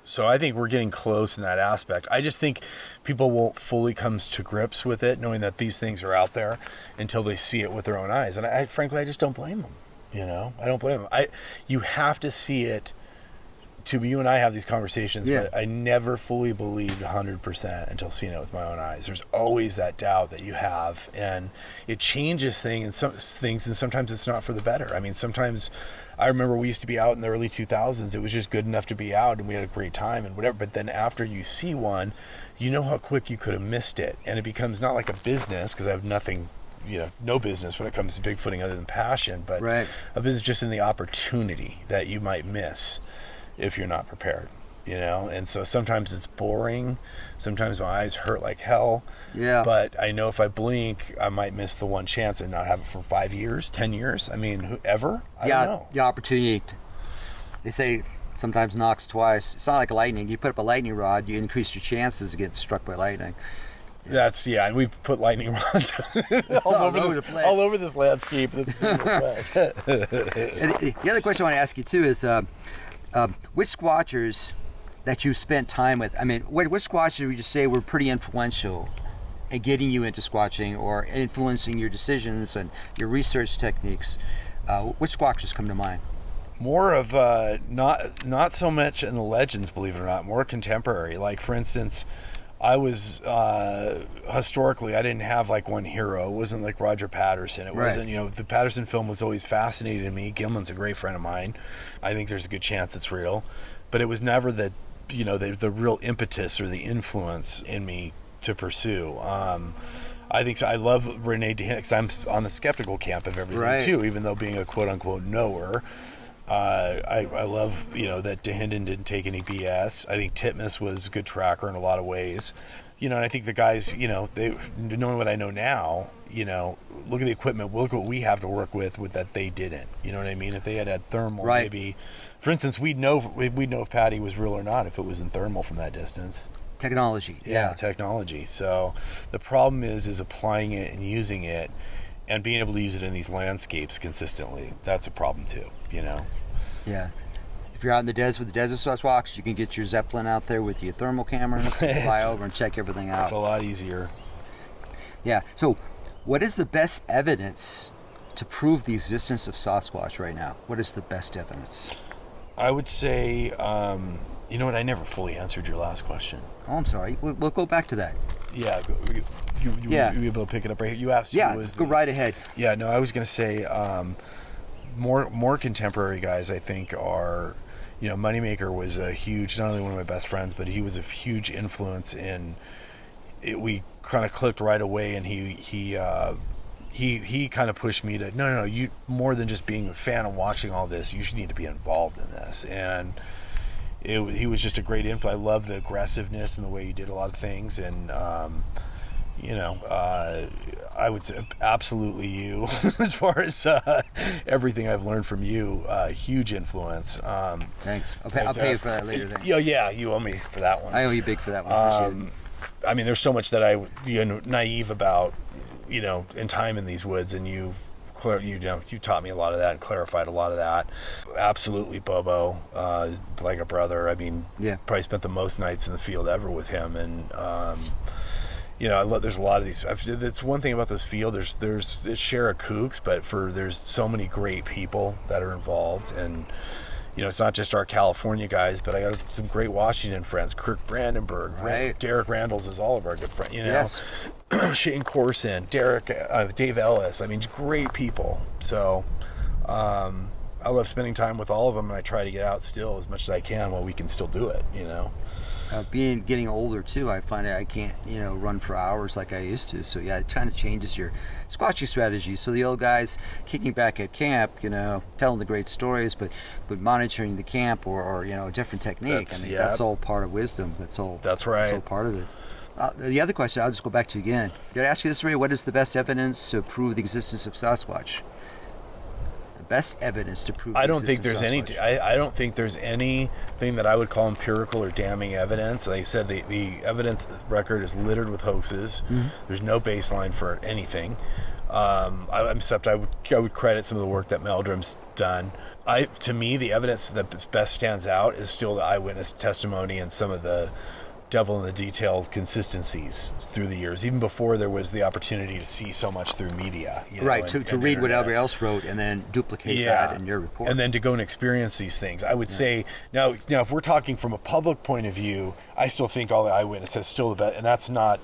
So I think we're getting close in that aspect. I just think people won't fully come to grips with it, knowing that these things are out there, until they see it with their own eyes. And frankly, I just don't blame them. You know, I don't blame them. You have to see it. You and I have these conversations, but I never fully believed 100% until seeing it with my own eyes. There's always that doubt that you have, and it changes things, and sometimes it's not for the better. I mean, sometimes I remember we used to be out in the early 2000s. It was just good enough to be out, and we had a great time and whatever. But then after you see one, you know how quick you could have missed it, and it becomes not like a business, because I have nothing, you know, no business when it comes to bigfooting other than passion, but a business just in the opportunity that you might miss if you're not prepared, you know. And so sometimes it's boring, sometimes my eyes hurt like hell, but I know if I blink I might miss the one chance and not have it for 5 years, 10 years. I mean, whoever, I don't know. The opportunity, they say sometimes knocks twice. It's not like lightning. You put up a lightning rod, you increase your chances of getting struck by lightning. That's and we've put lightning rods all over this landscape. And the other question I want to ask you too is which squatchers that you spent time with, I mean, which squatchers would you say were pretty influential in getting you into squatching or influencing your decisions and your research techniques? Which squatchers come to mind? More of not so much in the legends, believe it or not, more contemporary. Like, for instance, I was historically, I didn't have like one hero. It wasn't like Roger Patterson. It wasn't, you know, the Patterson film was always fascinating me. Gimlin's a great friend of mine. I think there's a good chance it's real, but it was never the, you know, the real impetus or the influence in me to pursue. I think so. I love Renee DeHindt because I'm on the skeptical camp of everything too, even though being a quote unquote knower. I love, you know, that DeHinden didn't take any BS. I think Titmus was a good tracker in a lot of ways. You know, and I think the guys, you know, they, knowing what I know now, you know, look at the equipment, look what we have to work with that they didn't. You know what I mean? If they had thermal, maybe, for instance, we'd know if Patty was real or not if it was in thermal from that distance. Technology. Yeah, technology. So the problem is applying it and using it and being able to use it in these landscapes consistently. That's a problem too, you know? Yeah. If you're out in the desert with the desert Sasquatch, you can get your Zeppelin out there with your thermal cameras, fly over and check everything out. It's a lot easier. Yeah. So what is the best evidence to prove the existence of Sasquatch right now? What is the best evidence? I would say, you know what, I never fully answered your last question. Oh, I'm sorry. We'll go back to that. Yeah, you be able to pick it up right here. You asked. Yeah, go right ahead. Yeah, no, I was going to say more contemporary guys, I think, are, you know, Moneymaker was a huge, not only one of my best friends, but he was a huge influence in it. We kind of clicked right away, and he he kind of pushed me to no, you more than just being a fan and watching all this, you should need to be involved in this. And he was just a great influence. I love the aggressiveness and the way he did a lot of things. And I would say absolutely you as far as everything I've learned from you. Huge influence. Thanks. I'll pay you for that later. Then. Yeah, you owe me for that one. I owe you big for that one. Appreciate it. I mean, there's so much that I naive about, in time in these woods, and you taught me a lot of that and clarified a lot of that. Absolutely, Bobo, like a brother. I mean, probably spent the most nights in the field ever with him, and there's a lot of these. That's one thing about this field. It's share of kooks, but there's so many great people that are involved, and it's not just our California guys, but I got some great Washington friends. Kirk Brandenburg, right. Derek Randalls is all of our good friends. Yes. Shane Corson, Derek, Dave Ellis. I mean, great people. So I love spending time with all of them, and I try to get out still as much as I can while we can still do it. Getting older too, I find I can't run for hours like I used to. So yeah, it kind of changes your squatching strategy. So the old guys kicking back at camp, telling the great stories, but monitoring the camp or a different technique. That's all part of wisdom. That's right. That's all part of it. The other question, I'll just go back to again. Did I ask you this already? What is the best evidence to prove the existence of Sasquatch? Best evidence to prove. I don't think there's any. I don't think there's anything that I would call empirical or damning evidence. Like I said, the evidence record is littered with hoaxes. Mm-hmm. There's no baseline for anything. I would credit some of the work that Meldrum's done. To me, the evidence that best stands out is still the eyewitness testimony and some of the devil in the details consistencies through the years, even before there was the opportunity to see so much through media. Right, to read what everybody else wrote and then duplicate that in your report. And then to go and experience these things. I would say, now if we're talking from a public point of view, I still think all the eyewitnesses still the best, and that's not,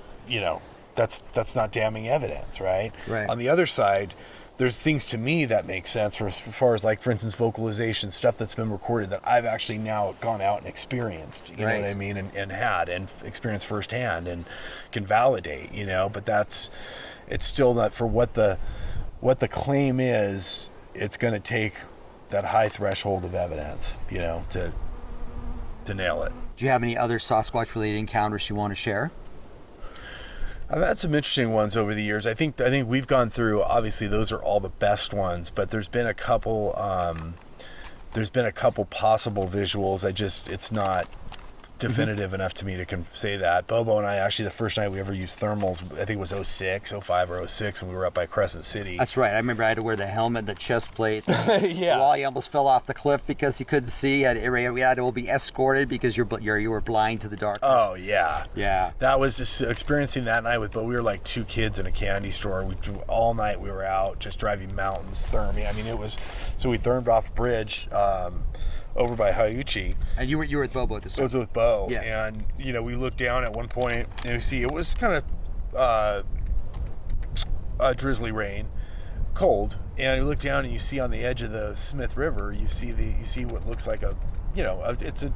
that's not damning evidence, right? Right. On the other side, there's things to me that make sense for as far as, like, for instance, vocalization, stuff that's been recorded that I've actually now gone out and experienced, you know what I mean, and had and experienced firsthand and can validate, but it's still not for what the claim is. It's going to take that high threshold of evidence, to nail it. Do you have any other Sasquatch related encounters you want to share? I've had some interesting ones over the years. I think we've gone through. Obviously, those are all the best ones, but there's been a couple. Possible visuals. It's not definitive enough to me to say that. Bobo and I actually, the first night we ever used thermals, I think it was 05 or 06, and we were up by Crescent City. That's right. I remember I had to wear the helmet, the chest plate. Yeah. Wally almost fell off the cliff because he couldn't see. We had to be escorted because you were blind to the darkness. Oh, yeah. Yeah. That was just experiencing that night but we were like two kids in a candy store. All night we were out just driving mountains, therming. I mean, so we thermed off the bridge, over by Haiuchi. And you were with Bobo at this time? I was with Bo. Yeah. And, we looked down at one point and we see it was kind of drizzly rain, cold. And you look down and you see on the edge of the Smith River, you see what looks like it's a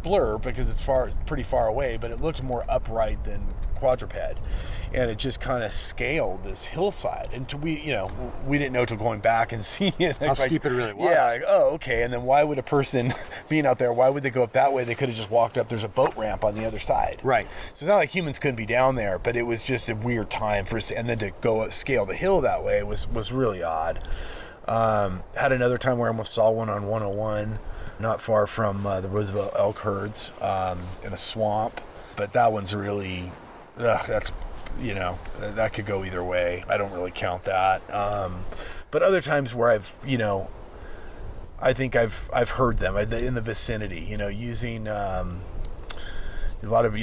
blur because it's pretty far away, but it looked more upright than quadruped. And it just kind of scaled this hillside, and we didn't know till going back and seeing it. How steep it really was. Yeah, okay. And then why would a person being out there? Why would they go up that way? They could have just walked up. There's a boat ramp on the other side. Right. So it's not like humans couldn't be down there, but it was just a weird time for us. And then to go scale the hill that way was really odd. Had another time where I almost saw one on 101, not far from the Roosevelt elk herds, in a swamp. But that one's really that's. That could go either way. I don't really count that. But other times where I think I've heard them in the vicinity, using a lot of,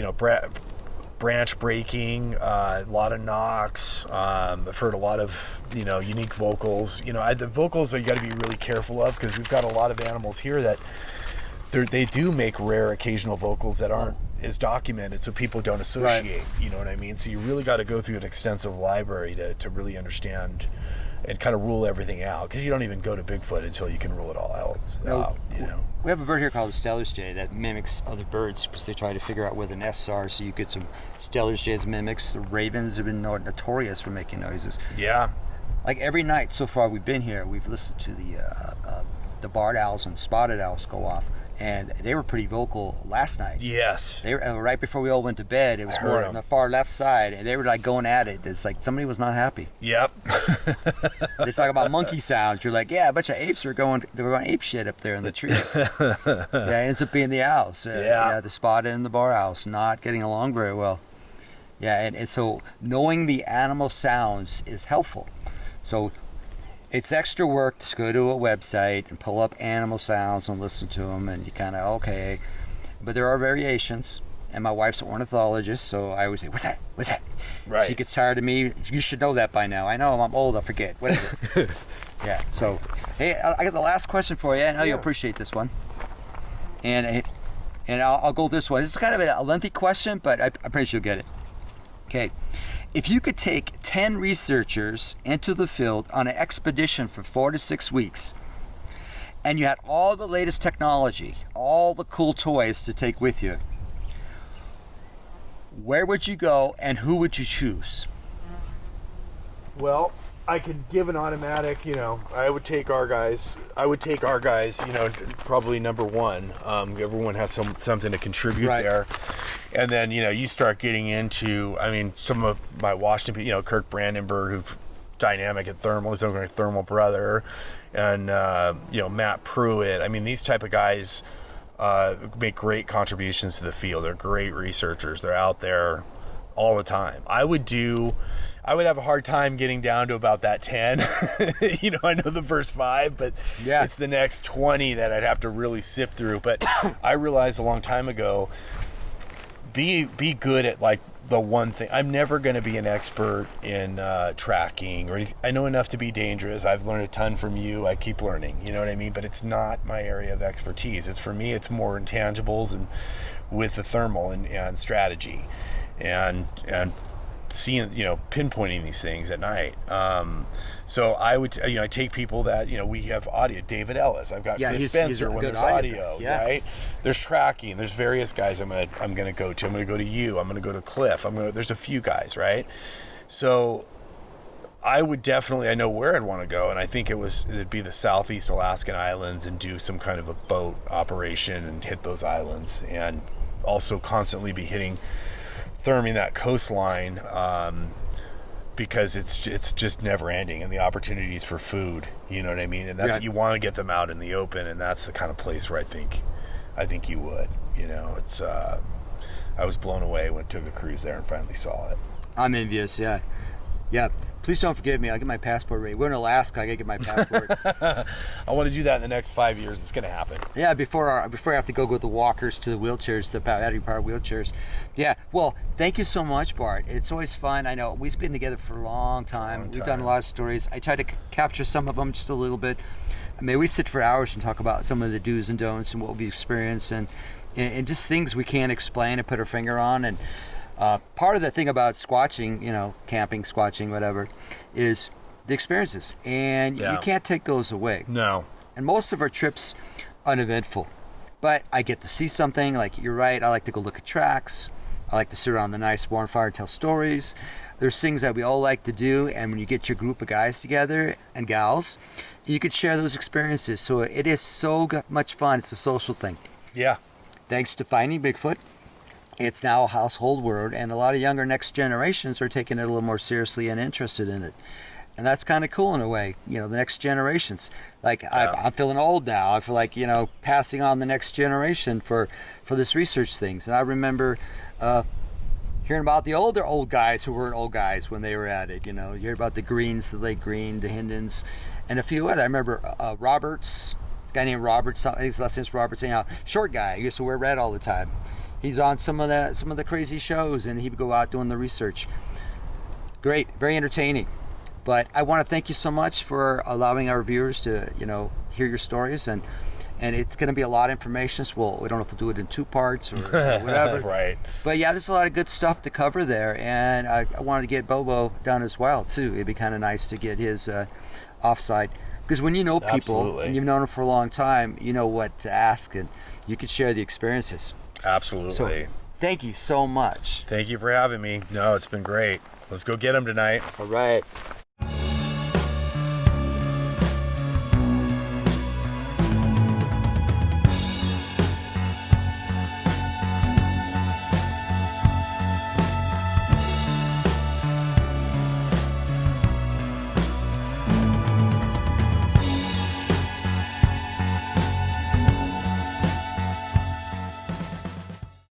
branch breaking, a lot of knocks. I've heard a lot of, unique vocals. The vocals you got to be really careful of because we've got a lot of animals here that they do make rare occasional vocals that aren't is documented so people don't associate, you know what I mean? So you really got to go through an extensive library to really understand and kind of rule everything out because you don't even go to Bigfoot until you can rule it all out. We have a bird here called the Stellar's Jay that mimics other birds because they try to figure out where the nests are, so you get some Stellar's Jays mimics. The ravens have been notorious for making noises. Yeah. like every night so far we've been here, we've listened to the barred owls and spotted owls go off, and they were pretty vocal last night. Yes. They were right before we all went to bed. It was more on the far left side, and they were like going at it. It's like somebody was not happy. Yep. They talk about monkey sounds. You're like, yeah, a bunch of apes are going ape shit up there in the trees. Yeah, it ends up being the owls. The spotted and the bar owls not getting along very well. Yeah, and so knowing the animal sounds is helpful. So it's extra work to go to a website and pull up animal sounds and listen to them, and you kind of, okay. But there are variations, and my wife's an ornithologist, so I always say, what's that? What's that? Right. She gets tired of me. You should know that by now. I know, I'm old, I forget. What is it? Yeah, so, hey, I got the last question for you. I know you'll appreciate this one. And I'll go this way. This is kind of a lengthy question, but I'm pretty sure you'll get it. Okay. If you could take 10 researchers into the field on an expedition for 4 to 6 weeks, and you had all the latest technology, all the cool toys to take with you, where would you go and who would you choose? Well, I could give an automatic, I would take our guys, probably number one. Everyone has something to contribute there. And then, you start getting into, some of my Washington, Kirk Brandenburg, who's dynamic at thermal, his own thermal brother, and, Matt Pruitt. these type of guys make great contributions to the field. They're great researchers. They're out there all the time. I would have a hard time getting down to about that 10. I know the first 5, but it's the next 20 that I'd have to really sift through. But I realized a long time ago, be good at like the one thing. I'm never going to be an expert in tracking or anything. I know enough to be dangerous. I've learned a ton from you. I keep learning, you know what I mean? But it's not my area of expertise. It's for me, it's more intangibles and with the thermal and strategy and seeing, pinpointing these things at night. So I would, I take people that, we have audio. David Ellis, I've got Chris Spencer when there's audio, right? There's tracking. There's various guys I'm gonna go to. I'm gonna go to you. I'm gonna go to Cliff. There's a few guys, right? So I would definitely, I know where I'd want to go, and I think it'd be the Southeast Alaskan Islands and do some kind of a boat operation and hit those islands, and also constantly be therming that coastline, because it's just never ending, and the opportunities for food, you know what I mean? And that's, you want to get them out in the open, and that's the kind of place where I think you would, it's, I was blown away when I took a cruise there and finally saw it. I'm envious, yeah. Please don't forgive me. I'll get my passport ready. We're in Alaska. I gotta get my passport. I want to do that in the next 5 years. It's gonna happen. Yeah, before I have to go with the walkers to the wheelchairs, the battery powered wheelchairs. Yeah. Well, thank you so much, Bart. It's always fun. I know we've been together for a long time. We've done a lot of stories. I try to capture some of them just a little bit. We sit for hours and talk about some of the do's and don'ts and what we experienced and just things we can't explain and put our finger on. And part of the thing about squatching, camping, squatching, whatever, is the experiences. And you can't take those away. No. And most of our trips uneventful. But I get to see something, like you're right, I like to go look at tracks. I like to sit around the nice bonfire and tell stories. There's things that we all like to do, and when you get your group of guys together, and gals, you can share those experiences. So it is so much fun. It's a social thing. Yeah. Thanks to Finding Bigfoot, it's now a household word, and a lot of younger next generations are taking it a little more seriously and interested in it. And that's kind of cool in a way, the next generations. Like, I'm feeling old now. I feel like, passing on the next generation for this research things. And I remember hearing about the older old guys who weren't old guys when they were at it. You hear about the Greens, the Lake Green, the Hindens, and a few other. I remember Roberts, a guy named Roberts, his last name's Roberts, short guy. He used to wear red all the time. He's on some of the crazy shows, and he would go out doing the research. Great, very entertaining. But I want to thank you so much for allowing our viewers to, hear your stories, and it's going to be a lot of information. So we don't know if we'll do it in 2 parts or whatever. Right. But yeah, there's a lot of good stuff to cover there, and I wanted to get Bobo down as well too. It'd be kind of nice to get his offside, because when you know people and you've known them for a long time, you know what to ask, and you can share the experiences. Absolutely. So, thank you so much. Thank you for having me. No, it's been great. Let's go get them tonight. All right.